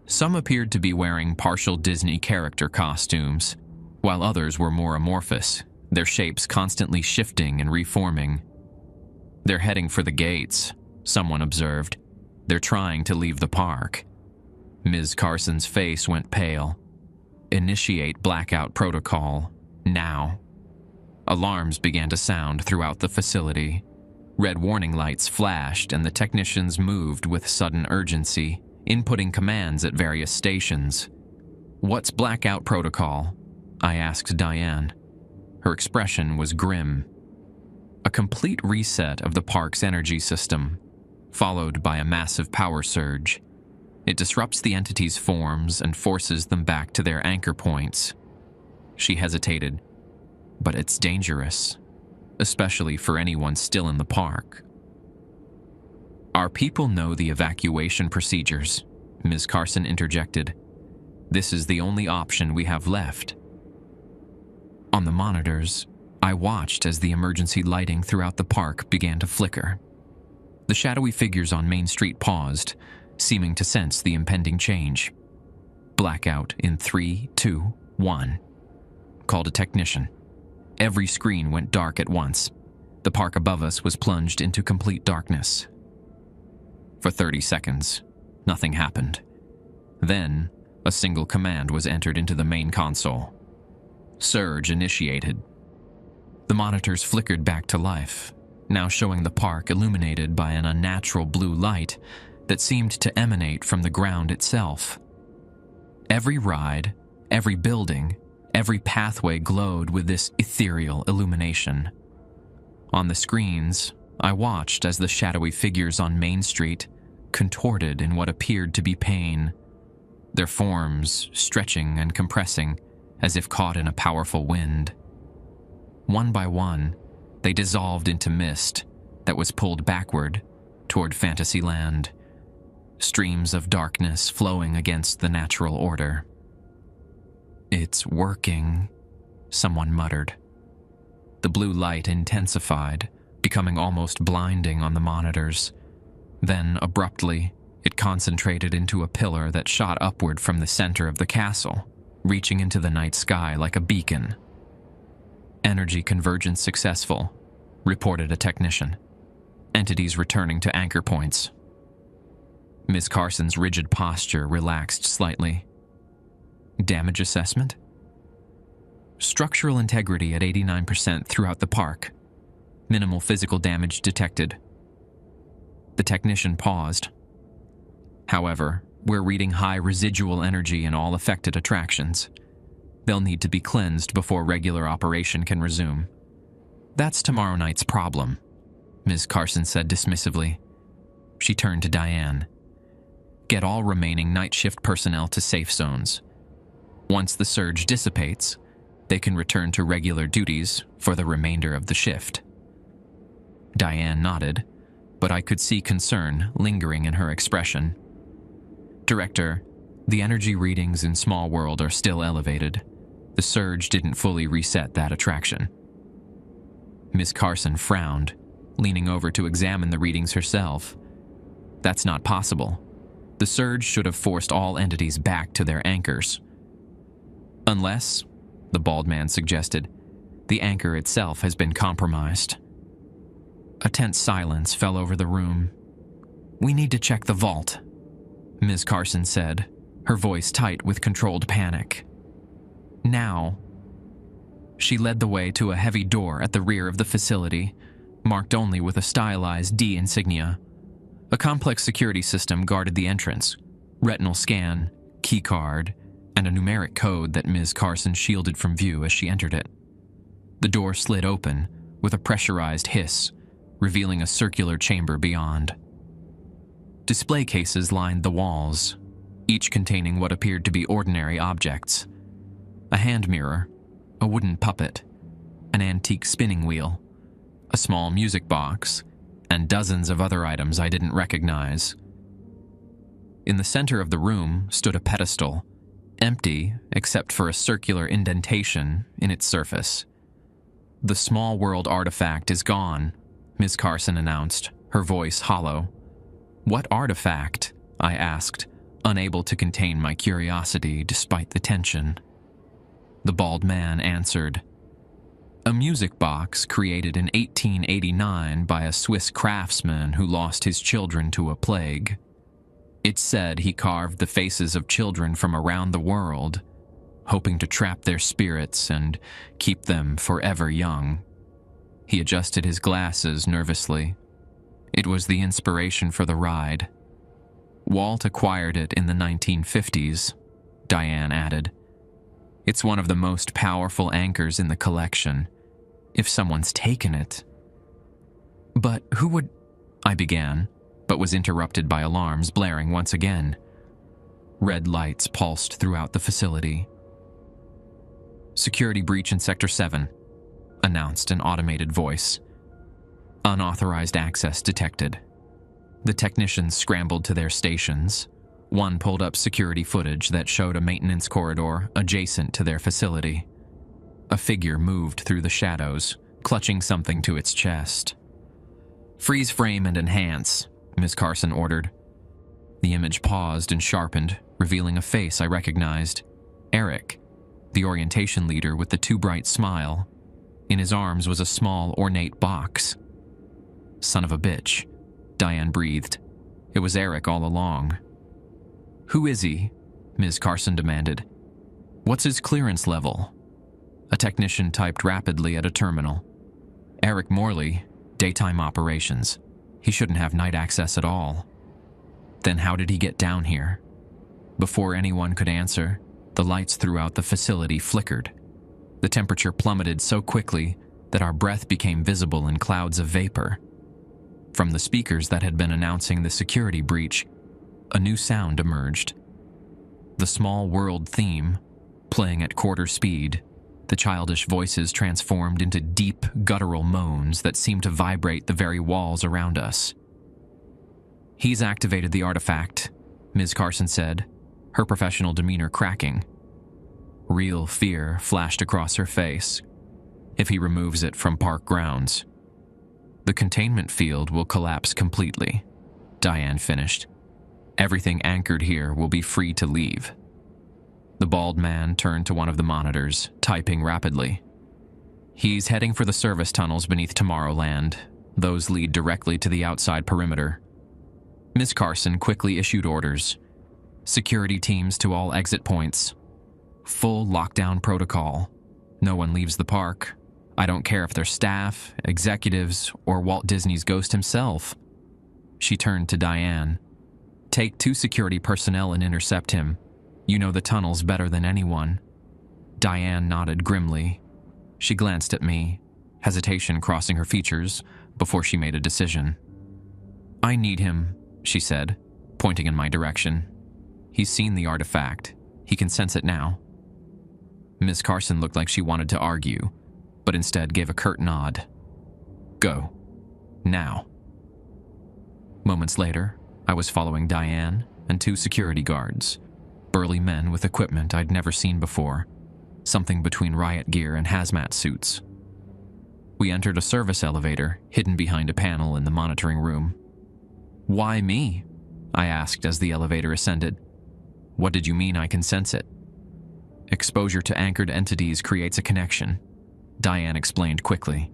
Some appeared to be wearing partial Disney character costumes, while others were more amorphous, their shapes constantly shifting and reforming. "They're heading for the gates," someone observed. "They're trying to leave the park." Ms. Carson's face went pale. "Initiate blackout protocol, now." Alarms began to sound throughout the facility. Red warning lights flashed and the technicians moved with sudden urgency, inputting commands at various stations. "What's blackout protocol?" I asked Diane. Her expression was grim. "A complete reset of the park's energy system, followed by a massive power surge. It disrupts the entity's forms and forces them back to their anchor points." She hesitated. "But it's dangerous, especially for anyone still in the park." "Our people know the evacuation procedures," Ms. Carson interjected. "This is the only option we have left." On the monitors, I watched as the emergency lighting throughout the park began to flicker. The shadowy figures on Main Street paused, seeming to sense the impending change. "Blackout in 3, 2, 1, called a technician. Every screen went dark at once. The park above us was plunged into complete darkness. For 30 seconds, nothing happened. Then, a single command was entered into the main console. "Surge initiated." The monitors flickered back to life, now showing the park illuminated by an unnatural blue light that seemed to emanate from the ground itself. Every ride, every building, every pathway glowed with this ethereal illumination. On the screens, I watched as the shadowy figures on Main Street contorted in what appeared to be pain, their forms stretching and compressing as if caught in a powerful wind. One by one, they dissolved into mist that was pulled backward toward Fantasyland, streams of darkness flowing against the natural order. "It's working," someone muttered. The blue light intensified, becoming almost blinding on the monitors. Then, abruptly, it concentrated into a pillar that shot upward from the center of the castle, reaching into the night sky like a beacon. "Energy convergence successful," reported a technician. "Entities returning to anchor points." Ms. Carson's rigid posture relaxed slightly. "Damage assessment?" "Structural integrity at 89% throughout the park. Minimal physical damage detected." The technician paused. "However, we're reading high residual energy in all affected attractions. They'll need to be cleansed before regular operation can resume." "That's tomorrow night's problem," Ms. Carson said dismissively. She turned to Diane. "Get all remaining night shift personnel to safe zones. Once the surge dissipates, they can return to regular duties for the remainder of the shift." Diane nodded, but I could see concern lingering in her expression. "Director, the energy readings in Small World are still elevated. The surge didn't fully reset that attraction." Ms. Carson frowned, leaning over to examine the readings herself. "That's not possible. The surge should have forced all entities back to their anchors." "Unless," the bald man suggested, "the anchor itself has been compromised." A tense silence fell over the room. "We need to check the vault," Ms. Carson said, her voice tight with controlled panic. "Now." She led the way to a heavy door at the rear of the facility, marked only with a stylized D insignia. A complex security system guarded the entrance: retinal scan, keycard, and a numeric code that Ms. Carson shielded from view as she entered it. The door slid open with a pressurized hiss, revealing a circular chamber beyond. Display cases lined the walls, each containing what appeared to be ordinary objects: a hand mirror, a wooden puppet, an antique spinning wheel, a small music box, and dozens of other items I didn't recognize. In the center of the room stood a pedestal, empty except for a circular indentation in its surface. "The Small World artifact is gone," Ms. Carson announced, her voice hollow. "What artifact?" I asked, unable to contain my curiosity despite the tension. The bald man answered, "A music box created in 1889 by a Swiss craftsman who lost his children to a plague. It's said he carved the faces of children from around the world, hoping to trap their spirits and keep them forever young." He adjusted his glasses nervously. "It was the inspiration for the ride. Walt acquired it in the 1950s, Diane added. "It's one of the most powerful anchors in the collection. If someone's taken it..." "But who would..." I began, but was interrupted by alarms blaring once again. Red lights pulsed throughout the facility. "Security breach in Sector 7, announced an automated voice. "Unauthorized access detected." The technicians scrambled to their stations. One pulled up security footage that showed a maintenance corridor adjacent to their facility. A figure moved through the shadows, clutching something to its chest. "Freeze frame and enhance," Ms. Carson ordered. The image paused and sharpened, revealing a face I recognized. Eric, the orientation leader with the too bright smile. In his arms was a small, ornate box. "Son of a bitch," Diane breathed. It was Eric all along. "Who is he?" Ms. Carson demanded. "What's his clearance level?" A technician typed rapidly at a terminal. "Eric Morley, daytime operations. He shouldn't have night access at all." "Then how did he get down here?" Before anyone could answer, the lights throughout the facility flickered. The temperature plummeted so quickly that our breath became visible in clouds of vapor. From the speakers that had been announcing the security breach, a new sound emerged. The Small World theme, playing at quarter speed, the childish voices transformed into deep, guttural moans that seemed to vibrate the very walls around us. "He's activated the artifact," Ms. Carson said, her professional demeanor cracking. Real fear flashed across her face. if he removes it from park grounds. The containment field will collapse completely, Diane finished. Everything anchored here will be free to leave. The bald man turned to one of the monitors, typing rapidly. He's heading for the service tunnels beneath Tomorrowland. Those lead directly to the outside perimeter. Ms. Carson quickly issued orders. Security teams to all exit points. Full lockdown protocol. No one leaves the park. I don't care if they're staff, executives, or Walt Disney's ghost himself. She turned to Diane. Take 2 security personnel and intercept him. You know the tunnels better than anyone. Diane nodded grimly. She glanced at me, hesitation crossing her features, before she made a decision. I need him, she said, pointing in my direction. He's seen the artifact. He can sense it now. Ms. Carson looked like she wanted to argue, but instead gave a curt nod. Go. Now. Moments later, I was following Diane and 2 security guards, burly men with equipment I'd never seen before, something between riot gear and hazmat suits. We entered a service elevator hidden behind a panel in the monitoring room. Why me? I asked as the elevator ascended. What did you mean I can sense it? Exposure to anchored entities creates a connection, Diane explained quickly.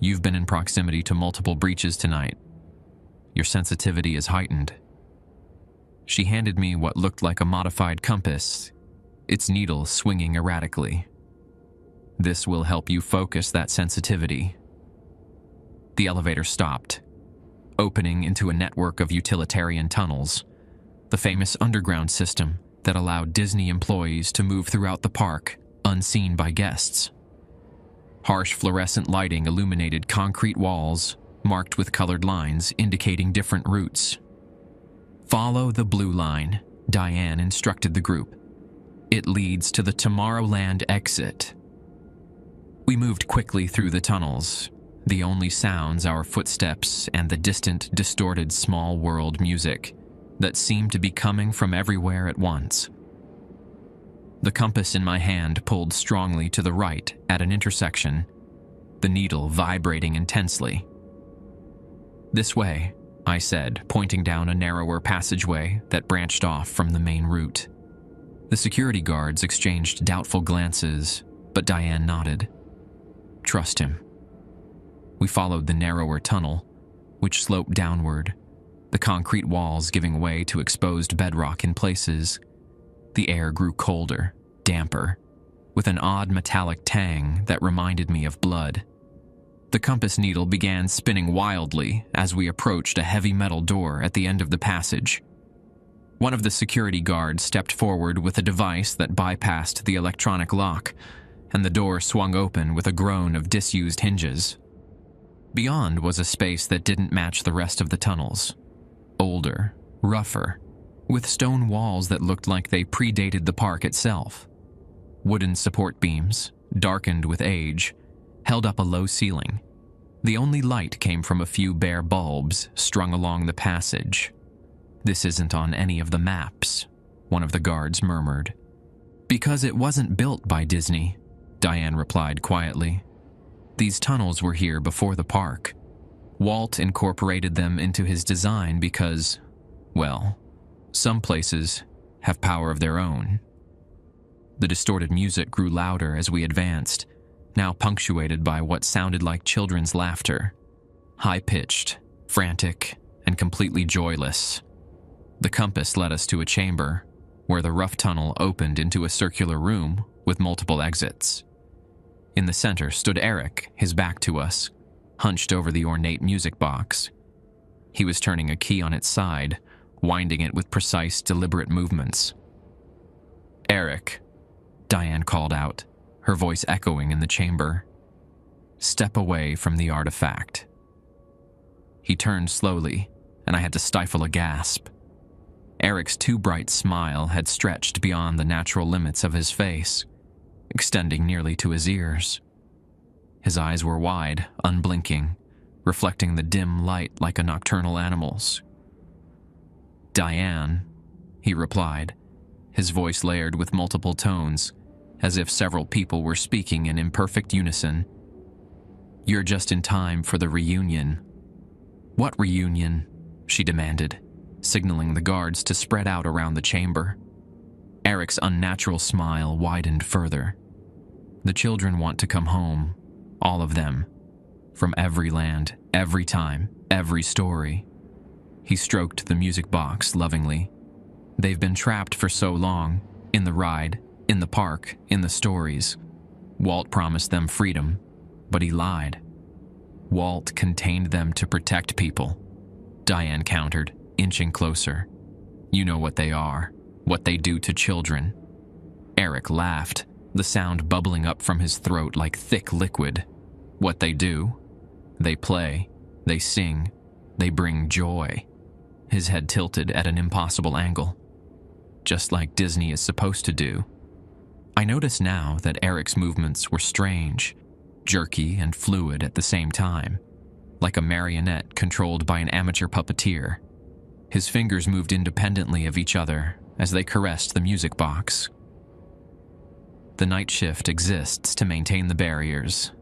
You've been in proximity to multiple breaches tonight. Your sensitivity is heightened. She handed me what looked like a modified compass, its needle swinging erratically. This will help you focus that sensitivity. The elevator stopped, opening into a network of utilitarian tunnels, the famous underground system that allowed Disney employees to move throughout the park unseen by guests. Harsh fluorescent lighting illuminated concrete walls, marked with colored lines indicating different routes. Follow the blue line, Diane instructed the group. It leads to the Tomorrowland exit. We moved quickly through the tunnels, the only sounds our footsteps and the distant, distorted small world music that seemed to be coming from everywhere at once. The compass in my hand pulled strongly to the right at an intersection, the needle vibrating intensely. This way, I said, pointing down a narrower passageway that branched off from the main route. The security guards exchanged doubtful glances, but Diane nodded. Trust him. We followed the narrower tunnel, which sloped downward, the concrete walls giving way to exposed bedrock in places. The air grew colder, damper, with an odd metallic tang that reminded me of blood. The compass needle began spinning wildly as we approached a heavy metal door at the end of the passage. One of the security guards stepped forward with a device that bypassed the electronic lock, and the door swung open with a groan of disused hinges. Beyond was a space that didn't match the rest of the tunnels. Older, rougher, with stone walls that looked like they predated the park itself. Wooden support beams, darkened with age, held up a low ceiling. The only light came from a few bare bulbs strung along the passage. This isn't on any of the maps, one of the guards murmured. Because it wasn't built by Disney, Diane replied quietly. These tunnels were here before the park. Walt incorporated them into his design because, well, some places have power of their own. The distorted music grew louder as we advanced, now punctuated by what sounded like children's laughter. High-pitched, frantic, and completely joyless. The compass led us to a chamber, where the rough tunnel opened into a circular room with multiple exits. In the center stood Eric, his back to us, hunched over the ornate music box. He was turning a key on its side, winding it with precise, deliberate movements. Eric, Diane called out, her voice echoing in the chamber. Step away from the artifact. He turned slowly, and I had to stifle a gasp. Eric's too bright smile had stretched beyond the natural limits of his face, extending nearly to his ears. His eyes were wide, unblinking, reflecting the dim light like a nocturnal animal's. Diane, he replied, his voice layered with multiple tones. as if several people were speaking in imperfect unison. "You're just in time for the reunion." "What reunion?" she demanded, signaling the guards to spread out around the chamber. Eric's unnatural smile widened further. "The children want to come home, all of them, from every land, every time, every story." He stroked the music box lovingly. "They've been trapped for so long, in the ride, in the park, in the stories. Walt promised them freedom, but he lied. Walt contained them to protect people," Diane countered, inching closer. "You know what they are, what they do to children." Eric laughed, the sound bubbling up from his throat like thick liquid. "What they do? They play, they sing, they bring joy." His head tilted at an impossible angle. "Just like Disney is supposed to do." I noticed now that Eric's movements were strange, jerky and fluid at the same time, like a marionette controlled by an amateur puppeteer. His fingers moved independently of each other as they caressed the music box. "The night shift exists to maintain the barriers,"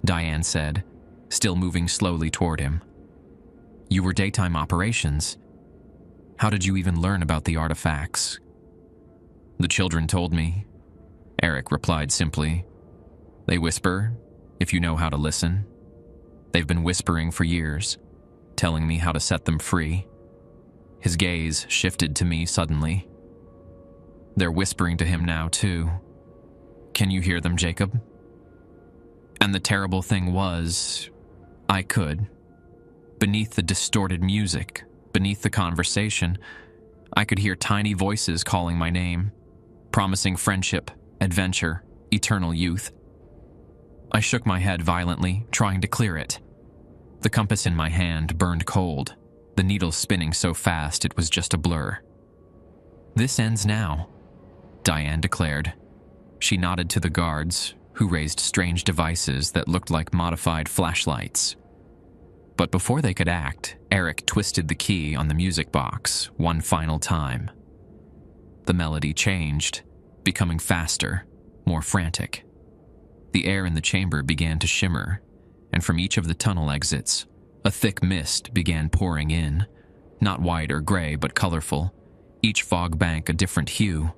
Diane said, still moving slowly toward him. "You were daytime operations. How did you even learn about the artifacts?" "The children told me," Eric replied simply. "They whisper, if you know how to listen. They've been whispering for years, telling me how to set them free." His gaze shifted to me suddenly. "They're whispering to him now, too. Can you hear them, Jacob?" And the terrible thing was, I could. Beneath the distorted music, beneath the conversation, I could hear tiny voices calling my name, promising friendship, adventure, eternal youth. I shook my head violently, trying to clear it. The compass in my hand burned cold, the needle spinning so fast it was just a blur. "This ends now," Diane declared. She nodded to the guards, who raised strange devices that looked like modified flashlights. But before they could act, Eric twisted the key on the music box one final time. The melody changed, becoming faster, more frantic. The air in the chamber began to shimmer, and from each of the tunnel exits, a thick mist began pouring in, not white or gray but colorful, each fog bank a different hue.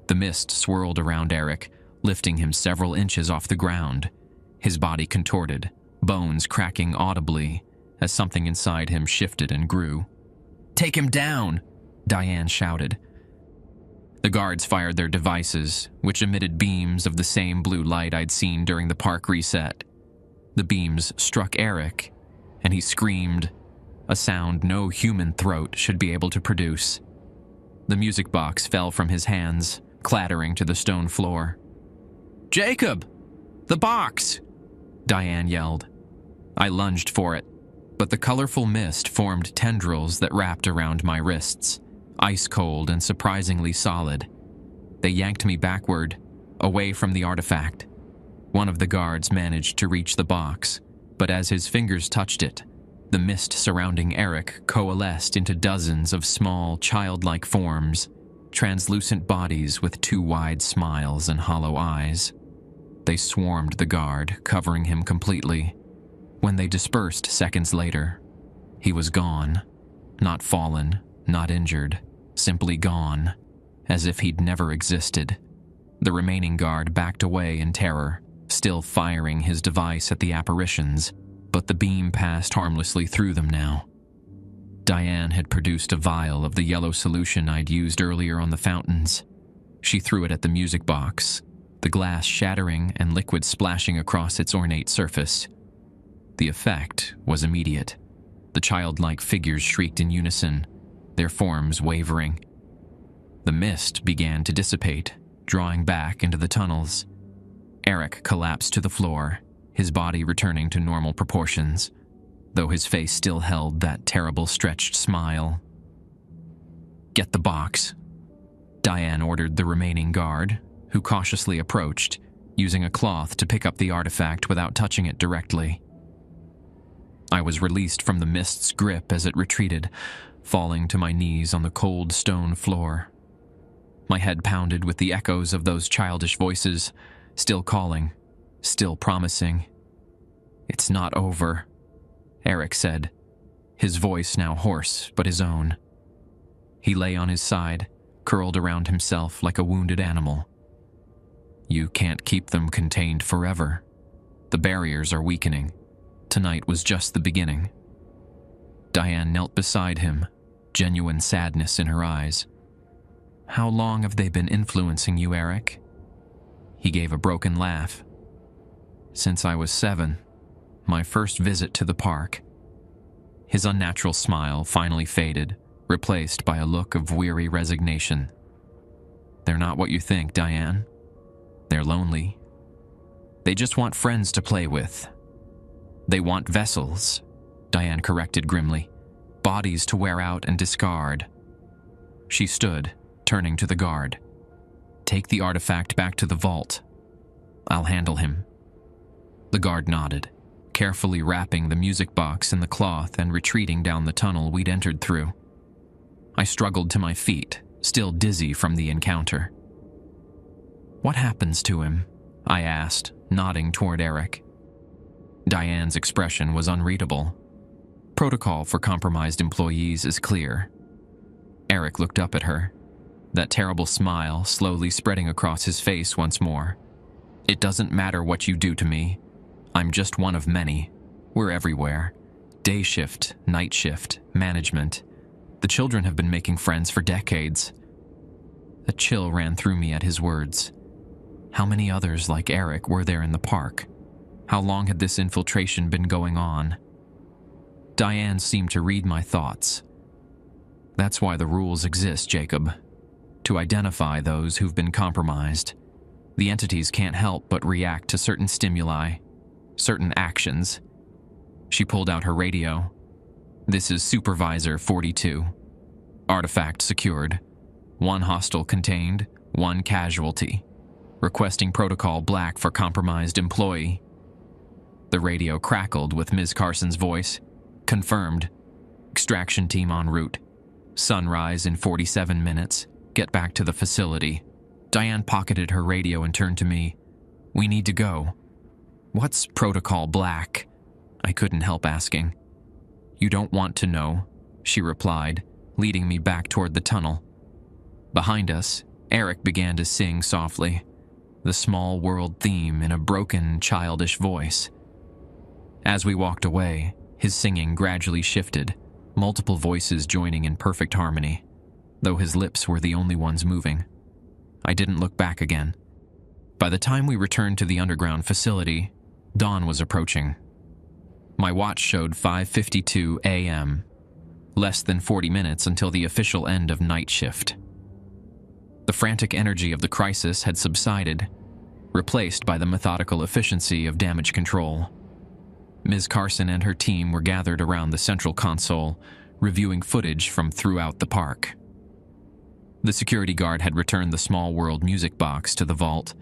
The mist swirled around Eric, lifting him several inches off the ground, his body contorted, bones cracking audibly as something inside him shifted and grew. "Take him down!" Diane shouted. The guards fired their devices, which emitted beams of the same blue light I'd seen during the park reset. The beams struck Eric, and he screamed, a sound no human throat should be able to produce. The music box fell from his hands, clattering to the stone floor. "Jacob! The box!" Diane yelled. I lunged for it, but the colorful mist formed tendrils that wrapped around my wrists, ice cold and surprisingly solid. They yanked me backward, away from the artifact. One of the guards managed to reach the box, but as his fingers touched it, the mist surrounding Eric coalesced into dozens of small, childlike forms, translucent bodies with two wide smiles and hollow eyes. They swarmed the guard, covering him completely. When they dispersed seconds later, he was gone. Not fallen, not injured, simply gone, as if he'd never existed. The remaining guard backed away in terror, still firing his device at the apparitions, but the beam passed harmlessly through them now. Diane had produced a vial of the yellow solution I'd used earlier on the fountains. She threw it at the music box, the glass shattering and liquid splashing across its ornate surface. The effect was immediate. The childlike figures shrieked in unison, their forms wavering. The mist began to dissipate, drawing back into the tunnels. Eric collapsed to the floor, his body returning to normal proportions, though his face still held that terrible stretched smile. "Get the box," Diane ordered the remaining guard, who cautiously approached, using a cloth to pick up the artifact without touching it directly. I was released from the mist's grip as it retreated, falling to my knees on the cold stone floor. My head pounded with the echoes of those childish voices, still calling, still promising. "It's not over," Eric said, his voice now hoarse but his own. He lay on his side, curled around himself like a wounded animal. "You can't keep them contained forever. The barriers are weakening. Tonight was just the beginning." Diane knelt beside him, genuine sadness in her eyes. "How long have they been influencing you, Eric?" He gave a broken laugh. "Since I was 7, my first visit to the park." His unnatural smile finally faded, replaced by a look of weary resignation. "They're not what you think, Diane. They're lonely. They just want friends to play with. They want vessels," Diane corrected grimly, "bodies to wear out and discard." She stood, turning to the guard. "Take the artifact back to the vault. I'll handle him." The guard nodded, carefully wrapping the music box in the cloth and retreating down the tunnel we'd entered through. I struggled to my feet, still dizzy from the encounter. "What happens to him?" I asked, nodding toward Eric. Diane's expression was unreadable. "Protocol for compromised employees is clear." Eric looked up at her, that terrible smile slowly spreading across his face once more. "It doesn't matter what you do to me. I'm just one of many. We're everywhere. Day shift, night shift, management. The children have been making friends for decades." A chill ran through me at his words. How many others like Eric were there in the park? How long had this infiltration been going on? Diane seemed to read my thoughts. "That's why the rules exist, Jacob. To identify those who've been compromised. The entities can't help but react to certain stimuli, certain actions." She pulled out her radio. "This is Supervisor 42. Artifact secured. 1 hostile contained, 1 casualty. Requesting protocol black for compromised employee." The radio crackled with Ms. Carson's voice. "Confirmed. Extraction team en route. Sunrise in 47 minutes. Get back to the facility." Diane pocketed her radio and turned to me. "We need to go." "What's protocol black?" I couldn't help asking. "You don't want to know," she replied, leading me back toward the tunnel. Behind us, Eric began to sing softly, the small world theme in a broken, childish voice. As we walked away, his singing gradually shifted, multiple voices joining in perfect harmony, though his lips were the only ones moving. I didn't look back again. By the time we returned to the underground facility, dawn was approaching. My watch showed 5:52 a.m., less than 40 minutes until the official end of night shift. The frantic energy of the crisis had subsided, replaced by the methodical efficiency of damage control. Ms. Carson and her team were gathered around the central console, reviewing footage from throughout the park. The security guard had returned the Small World music box to the vault,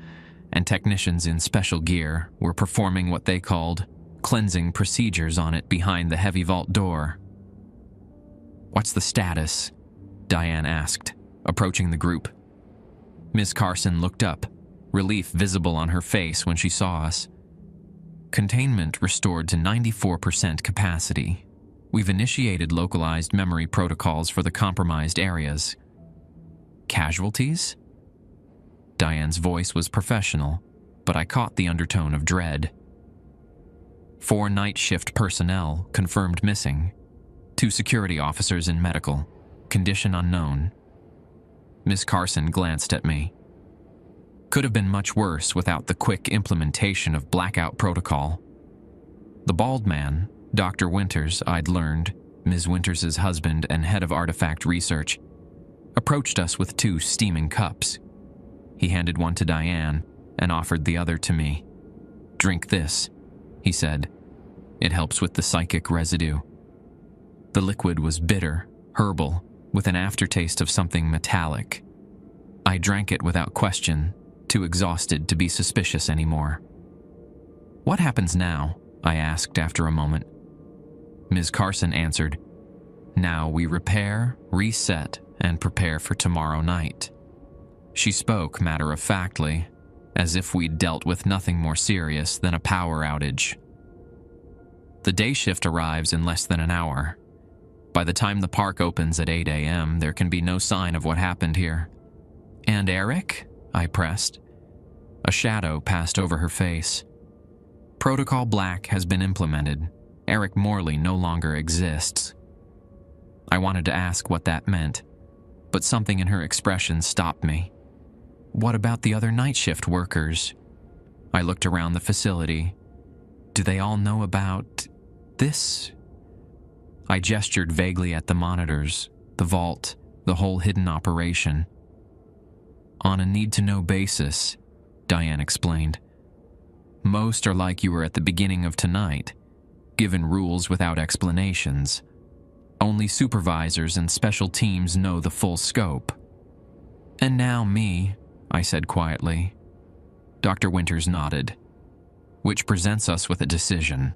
and technicians in special gear were performing what they called cleansing procedures on it behind the heavy vault door. "What's the status?" Diane asked, approaching the group. Ms. Carson looked up, relief visible on her face when she saw us. "Containment restored to 94% capacity. We've initiated localized memory protocols for the compromised areas." "Casualties?" Diane's voice was professional, but I caught the undertone of dread. 4 night shift personnel confirmed missing. 2 security officers in medical, condition unknown. Miss Carson glanced at me. Could have been much worse without the quick implementation of blackout protocol. The bald man, Dr. Winters, I'd learned, Ms. Winters' husband and head of artifact research, approached us with 2 steaming cups. He handed one to Diane and offered the other to me. "Drink this," he said. "It helps with the psychic residue." The liquid was bitter, herbal, with an aftertaste of something metallic. I drank it without question, too exhausted to be suspicious anymore. "What happens now?" I asked after a moment. Ms. Carson answered, "Now we repair, reset, and prepare for tomorrow night." She spoke matter-of-factly, as if we'd dealt with nothing more serious than a power outage. The day shift arrives in less than an hour. By the time the park opens at 8 a.m., there can be no sign of what happened here. "And Eric?" I pressed. A shadow passed over her face. "Protocol Black has been implemented. Eric Morley no longer exists." I wanted to ask what that meant, but something in her expression stopped me. "What about the other night shift workers?" I looked around the facility. "Do they all know about this?" I gestured vaguely at the monitors, the vault, the whole hidden operation. "On a need-to-know basis," Diane explained. "Most are like you were at the beginning of tonight, given rules without explanations. Only supervisors and special teams know the full scope." "And now me," I said quietly. Dr. Winters nodded. "Which presents us with a decision."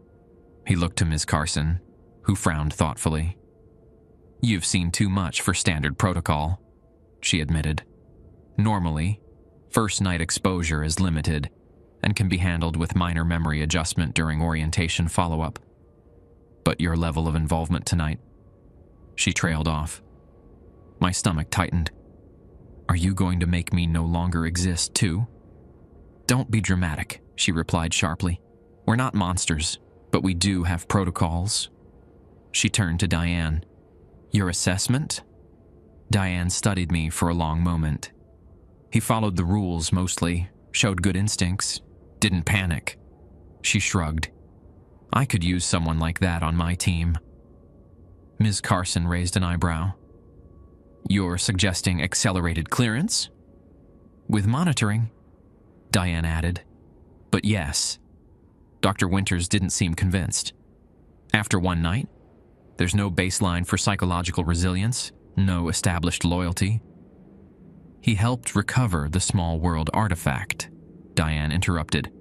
He looked to Ms. Carson, who frowned thoughtfully. "You've seen too much for standard protocol," she admitted. "Normally, first night exposure is limited and can be handled with minor memory adjustment during orientation follow-up. But your level of involvement tonight..." She trailed off. My stomach tightened. "Are you going to make me no longer exist, too?" "Don't be dramatic," she replied sharply. "We're not monsters, but we do have protocols." She turned to Diane. "Your assessment?" Diane studied me for a long moment. "He followed the rules mostly, showed good instincts, didn't panic." She shrugged. "I could use someone like that on my team." Ms. Carson raised an eyebrow. "You're suggesting accelerated clearance?" "With monitoring," Diane added. "But yes." Dr. Winters didn't seem convinced. "After one night? There's no baseline for psychological resilience, no established loyalty." "He helped recover the small world artifact," Diane interrupted.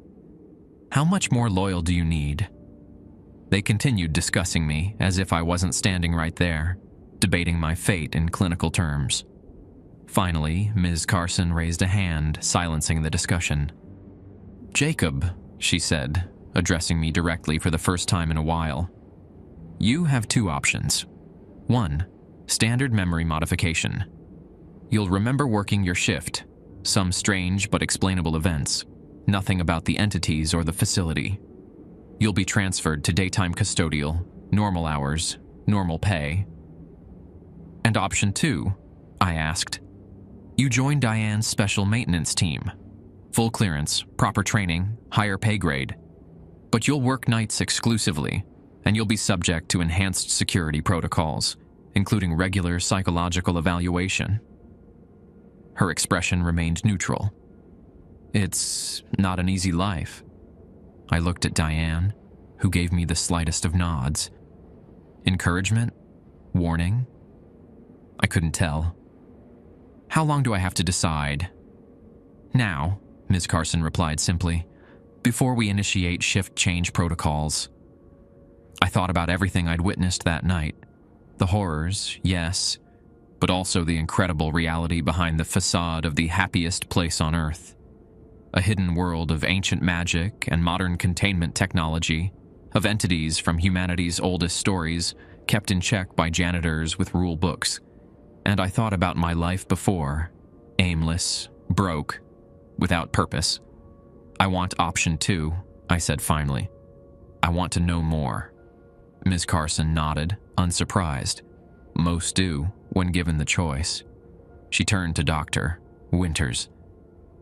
"How much more loyal do you need?" They continued discussing me as if I wasn't standing right there, debating my fate in clinical terms. Finally, Ms. Carson raised a hand, silencing the discussion. "Jacob," she said, addressing me directly for the first time in a while, "you have two options. One, standard memory modification. You'll remember working your shift, some strange but explainable events, nothing about the entities or the facility. You'll be transferred to daytime custodial, normal hours, normal pay." "And option two?" I asked. "You join Diane's special maintenance team. Full clearance, proper training, higher pay grade. But you'll work nights exclusively, and you'll be subject to enhanced security protocols, including regular psychological evaluation." Her expression remained neutral. "It's not an easy life." I looked at Diane, who gave me the slightest of nods. Encouragement? Warning? I couldn't tell. "How long do I have to decide?" "Now," Ms. Carson replied simply, "before we initiate shift change protocols." I thought about everything I'd witnessed that night. The horrors, yes, but also the incredible reality behind the facade of the happiest place on Earth. A hidden world of ancient magic and modern containment technology, of entities from humanity's oldest stories kept in check by janitors with rule books. And I thought about my life before, aimless, broke, without purpose. "I want option two," I said finally. "I want to know more." Ms. Carson nodded, unsurprised. Most do, when given the choice. She turned to Dr. Winters.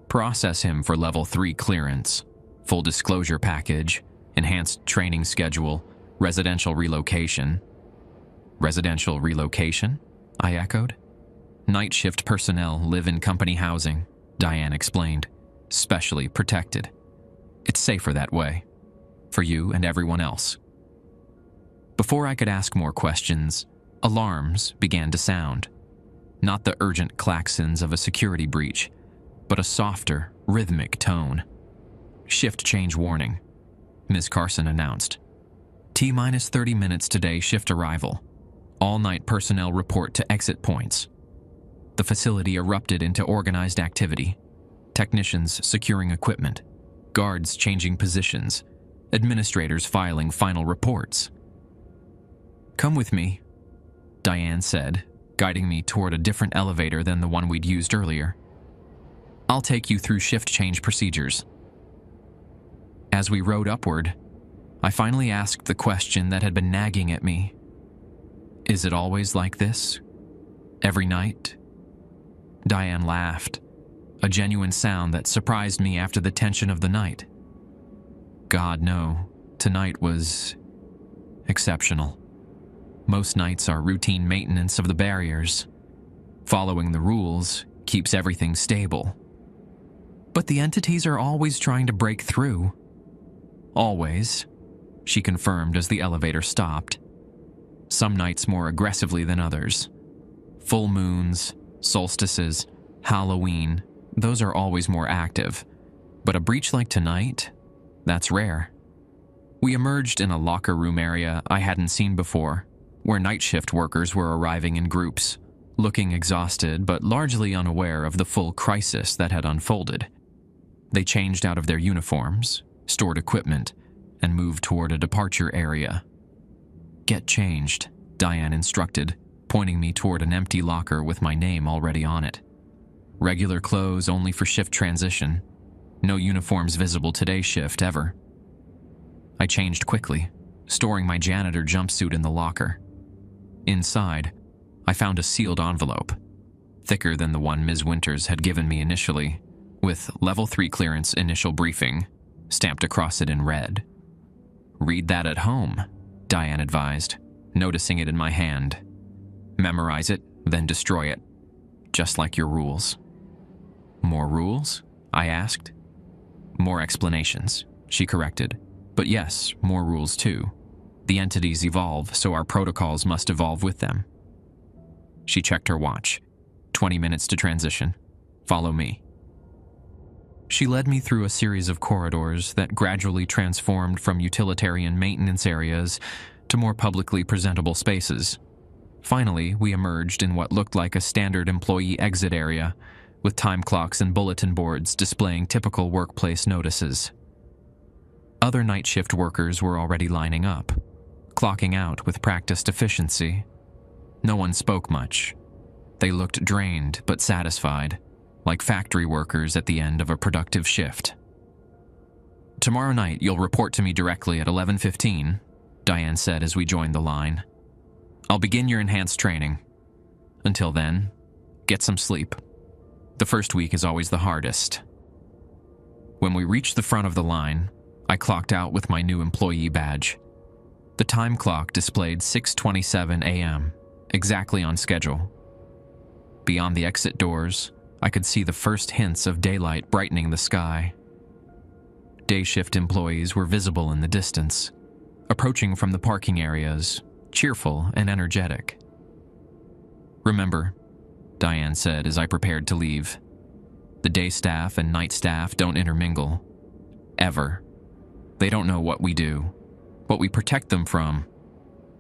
"Process him for level 3 clearance, full disclosure package, enhanced training schedule, residential relocation." "Residential relocation?" I echoed. "Night shift personnel live in company housing," Diane explained. "Specially protected. It's safer that way. For you and everyone else." Before I could ask more questions, alarms began to sound. Not the urgent klaxons of a security breach, but a softer, rhythmic tone. "Shift change warning," Ms. Carson announced. "T-minus 30 minutes today shift arrival. All night personnel report to exit points." The facility erupted into organized activity. Technicians securing equipment, guards changing positions, administrators filing final reports. "Come with me," Diane said, guiding me toward a different elevator than the one we'd used earlier. "I'll take you through shift change procedures." As we rode upward, I finally asked the question that had been nagging at me. "Is it always like this? Every night?" Diane laughed, a genuine sound that surprised me after the tension of the night. "God, no. Tonight was exceptional. Most nights are routine maintenance of the barriers. Following the rules keeps everything stable. But the entities are always trying to break through." "Always," she confirmed as the elevator stopped. "Some nights more aggressively than others. Full moons, solstices, Halloween, those are always more active. But a breach like tonight, that's rare." We emerged in a locker room area I hadn't seen before, where night shift workers were arriving in groups, looking exhausted but largely unaware of the full crisis that had unfolded. They changed out of their uniforms, stored equipment, and moved toward a departure area. "Get changed," Diane instructed, pointing me toward an empty locker with my name already on it. "Regular clothes only for shift transition. No uniforms visible today's shift ever." I changed quickly, storing my janitor jumpsuit in the locker. Inside, I found a sealed envelope, thicker than the one Ms. Winters had given me initially, with Level 3 clearance initial briefing stamped across it in red. "Read that at home," Diane advised, noticing it in my hand. "Memorize it, then destroy it, just like your rules." "More rules?" I asked. "More explanations," she corrected. "But yes, more rules too. The entities evolve, so our protocols must evolve with them." She checked her watch. 20 minutes to transition. Follow me." She led me through a series of corridors that gradually transformed from utilitarian maintenance areas to more publicly presentable spaces. Finally, we emerged in what looked like a standard employee exit area, with time clocks and bulletin boards displaying typical workplace notices. Other night shift workers were already lining up, clocking out with practiced efficiency. No one spoke much. They looked drained but satisfied, like factory workers at the end of a productive shift. "Tomorrow night, you'll report to me directly at 11:15, Diane said as we joined the line. "I'll begin your enhanced training. Until then, get some sleep. The first week is always the hardest." When we reached the front of the line, I clocked out with my new employee badge. The time clock displayed 6:27 a.m., exactly on schedule. Beyond the exit doors, I could see the first hints of daylight brightening the sky. Day shift employees were visible in the distance, approaching from the parking areas, cheerful and energetic. "Remember," Diane said as I prepared to leave, "the day staff and night staff don't intermingle. Ever. They don't know what we do, what we protect them from.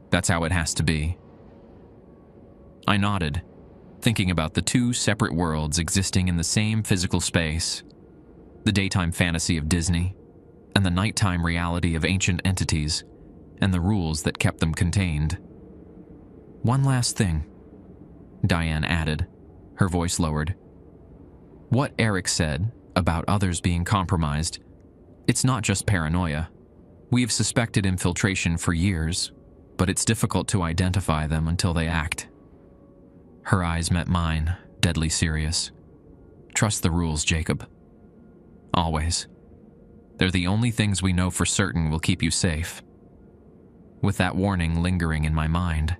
That's how it has to be." I nodded, thinking about the two separate worlds existing in the same physical space: the daytime fantasy of Disney, and the nighttime reality of ancient entities, and the rules that kept them contained. "One last thing," Diane added, her voice lowered. "What Eric said about others being compromised, it's not just paranoia. We have suspected infiltration for years, but it's difficult to identify them until they act." Her eyes met mine, deadly serious. "Trust the rules, Jacob. Always. They're the only things we know for certain will keep you safe." With that warning lingering in my mind,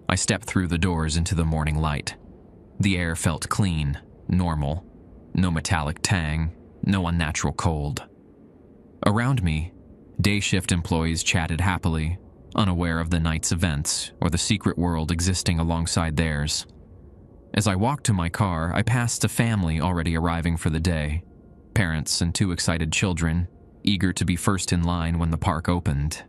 I stepped through the doors into the morning light. The air felt clean, normal. No metallic tang, no unnatural cold. Around me, day shift employees chatted happily, unaware of the night's events or the secret world existing alongside theirs. As I walked to my car, I passed a family already arriving for the day, parents and two excited children, eager to be first in line when the park opened.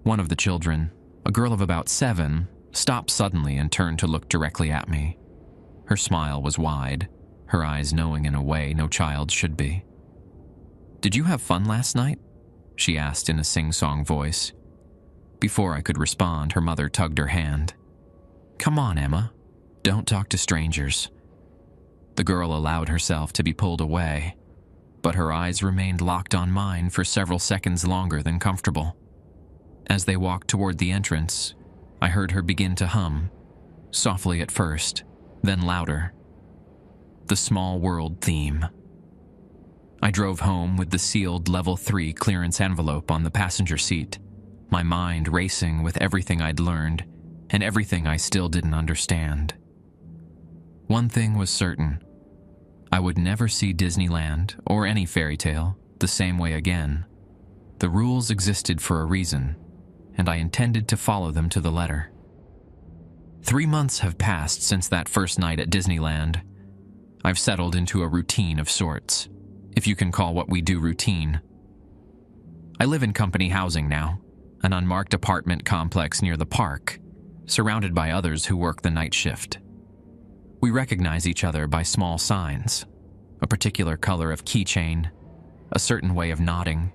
One of the children, a girl of about 7, stopped suddenly and turned to look directly at me. Her smile was wide, her eyes knowing in a way no child should be. "Did you have fun last night?" she asked in a sing-song voice. Before I could respond, her mother tugged her hand. "Come on, Emma. Don't talk to strangers." The girl allowed herself to be pulled away, but her eyes remained locked on mine for several seconds longer than comfortable. As they walked toward the entrance, I heard her begin to hum, softly at first, then louder. The Small World theme. I drove home with the sealed Level 3 clearance envelope on the passenger seat, my mind racing with everything I'd learned and everything I still didn't understand. One thing was certain. I would never see Disneyland or any fairy tale the same way again. The rules existed for a reason, and I intended to follow them to the letter. 3 months have passed since that first night at Disneyland. I've settled into a routine of sorts, if you can call what we do routine. I live in company housing now, an unmarked apartment complex near the park, surrounded by others who work the night shift. We recognize each other by small signs, a particular color of keychain, a certain way of nodding,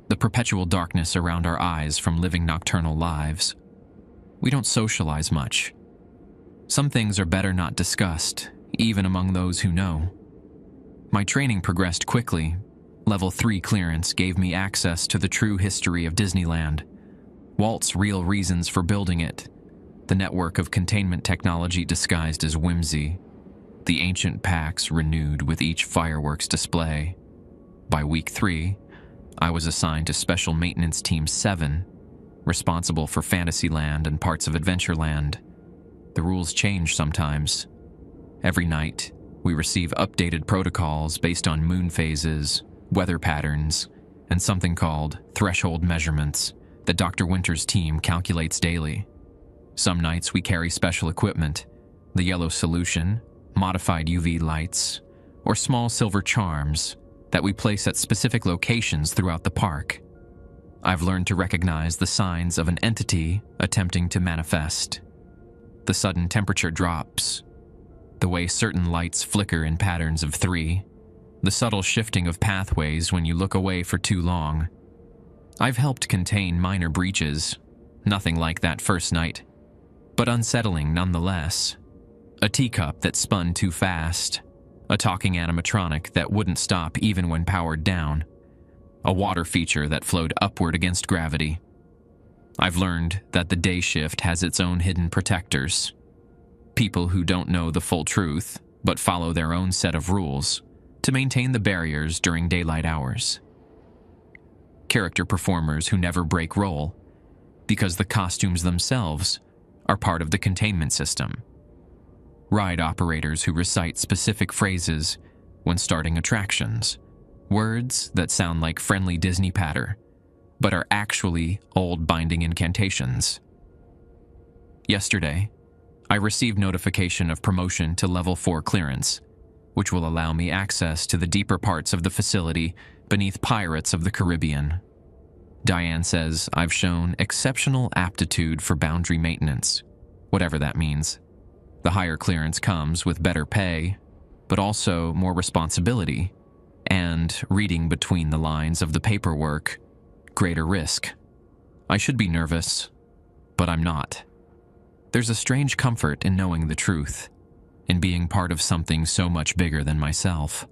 the perpetual darkness around our eyes from living nocturnal lives. We don't socialize much. Some things are better not discussed, even among those who know. My training progressed quickly. Level 3 clearance gave me access to the true history of Disneyland, Walt's real reasons for building it, the network of containment technology disguised as whimsy, the ancient packs renewed with each fireworks display. By week 3, I was assigned to Special Maintenance Team 7, responsible for Fantasyland and parts of Adventureland. The rules change sometimes. Every night, we receive updated protocols based on moon phases, weather patterns, and something called threshold measurements that Dr. Winter's team calculates daily. Some nights we carry special equipment, the yellow solution, modified UV lights, or small silver charms that we place at specific locations throughout the park. I've learned to recognize the signs of an entity attempting to manifest. The sudden temperature drops, the way certain lights flicker in patterns of 3, the subtle shifting of pathways when you look away for too long. I've helped contain minor breaches, nothing like that first night, but unsettling nonetheless. A teacup that spun too fast, a talking animatronic that wouldn't stop even when powered down, a water feature that flowed upward against gravity. I've learned that the day shift has its own hidden protectors, people who don't know the full truth but follow their own set of rules to maintain the barriers during daylight hours. Character performers who never break role because the costumes themselves are part of the containment system. Ride operators who recite specific phrases when starting attractions, words that sound like friendly Disney patter, but are actually old binding incantations. Yesterday, I received notification of promotion to Level 4 clearance, which will allow me access to the deeper parts of the facility beneath Pirates of the Caribbean. Diane says I've shown exceptional aptitude for boundary maintenance, whatever that means. The higher clearance comes with better pay, but also more responsibility, and, reading between the lines of the paperwork, greater risk. I should be nervous, but I'm not. There's a strange comfort in knowing the truth, in being part of something so much bigger than myself,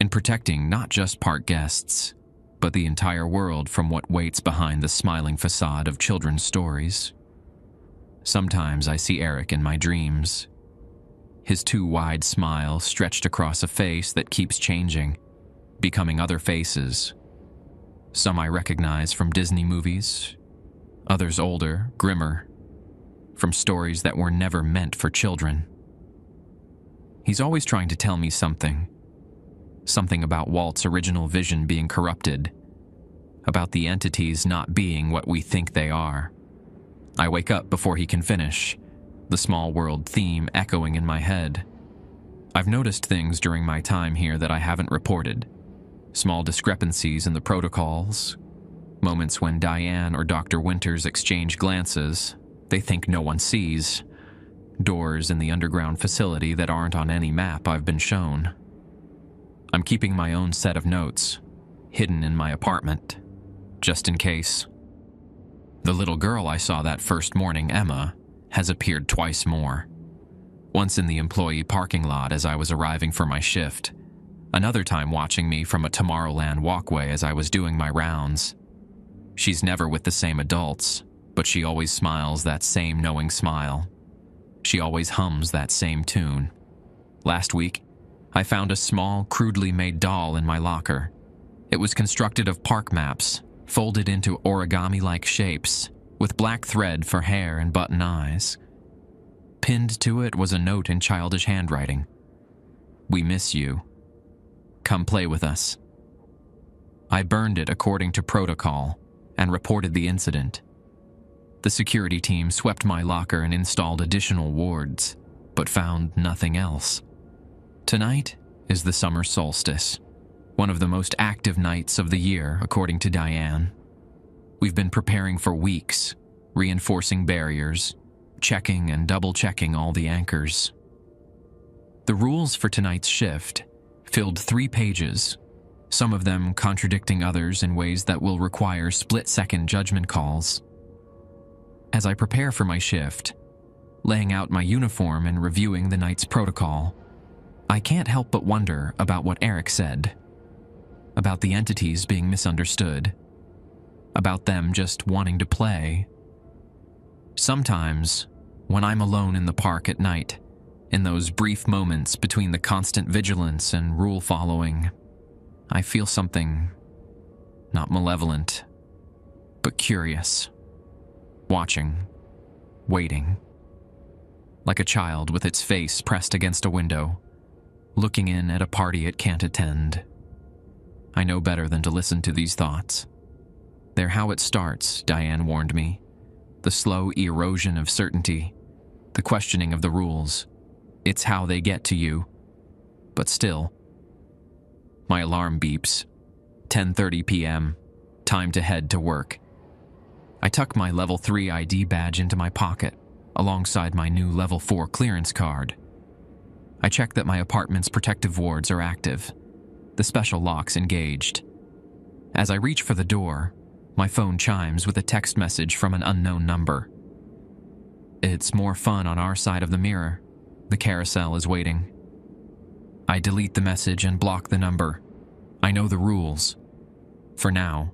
in protecting not just park guests, but the entire world from what waits behind the smiling facade of children's stories. Sometimes I see Eric in my dreams, his too wide smile stretched across a face that keeps changing, becoming other faces. Some I recognize from Disney movies, others older, grimmer, from stories that were never meant for children. He's always trying to tell me something about Walt's original vision being corrupted, about the entities not being what we think they are. I wake up before he can finish, the Small World theme echoing in my head. I've noticed things during my time here that I haven't reported. Small discrepancies in the protocols, moments when Diane or Dr. Winters exchange glances they think no one sees, doors in the underground facility that aren't on any map I've been shown. I'm keeping my own set of notes, hidden in my apartment, just in case. The little girl I saw that first morning, Emma, has appeared twice more. Once in the employee parking lot as I was arriving for my shift, another time watching me from a Tomorrowland walkway as I was doing my rounds. She's never with the same adults, but she always smiles that same knowing smile. She always hums that same tune. Last week, I found a small, crudely made doll in my locker. It was constructed of park maps, folded into origami-like shapes, with black thread for hair and button eyes. Pinned to it was a note in childish handwriting. "We miss you. Come play with us." I burned it according to protocol and reported the incident. The security team swept my locker and installed additional wards, but found nothing else. Tonight is the summer solstice, one of the most active nights of the year, according to Diane. We've been preparing for weeks, reinforcing barriers, checking and double-checking all the anchors. The rules for tonight's shift filled 3 pages, some of them contradicting others in ways that will require split-second judgment calls. As I prepare for my shift, laying out my uniform and reviewing the night's protocol, I can't help but wonder about what Eric said, about the entities being misunderstood, about them just wanting to play. Sometimes, when I'm alone in the park at night, in those brief moments between the constant vigilance and rule following, I feel something not malevolent, but curious, watching, waiting, like a child with its face pressed against a window, looking in at a party it can't attend. I know better than to listen to these thoughts. They're how it starts, Diane warned me. The slow erosion of certainty, the questioning of the rules. It's how they get to you. But still. My alarm beeps. 10:30 p.m. Time to head to work. I tuck my Level 3 ID badge into my pocket, alongside my new Level 4 clearance card. I check that my apartment's protective wards are active, the special locks engaged. As I reach for the door, my phone chimes with a text message from an unknown number. "It's more fun on our side of the mirror. The carousel is waiting." I delete the message and block the number. I know the rules. For now,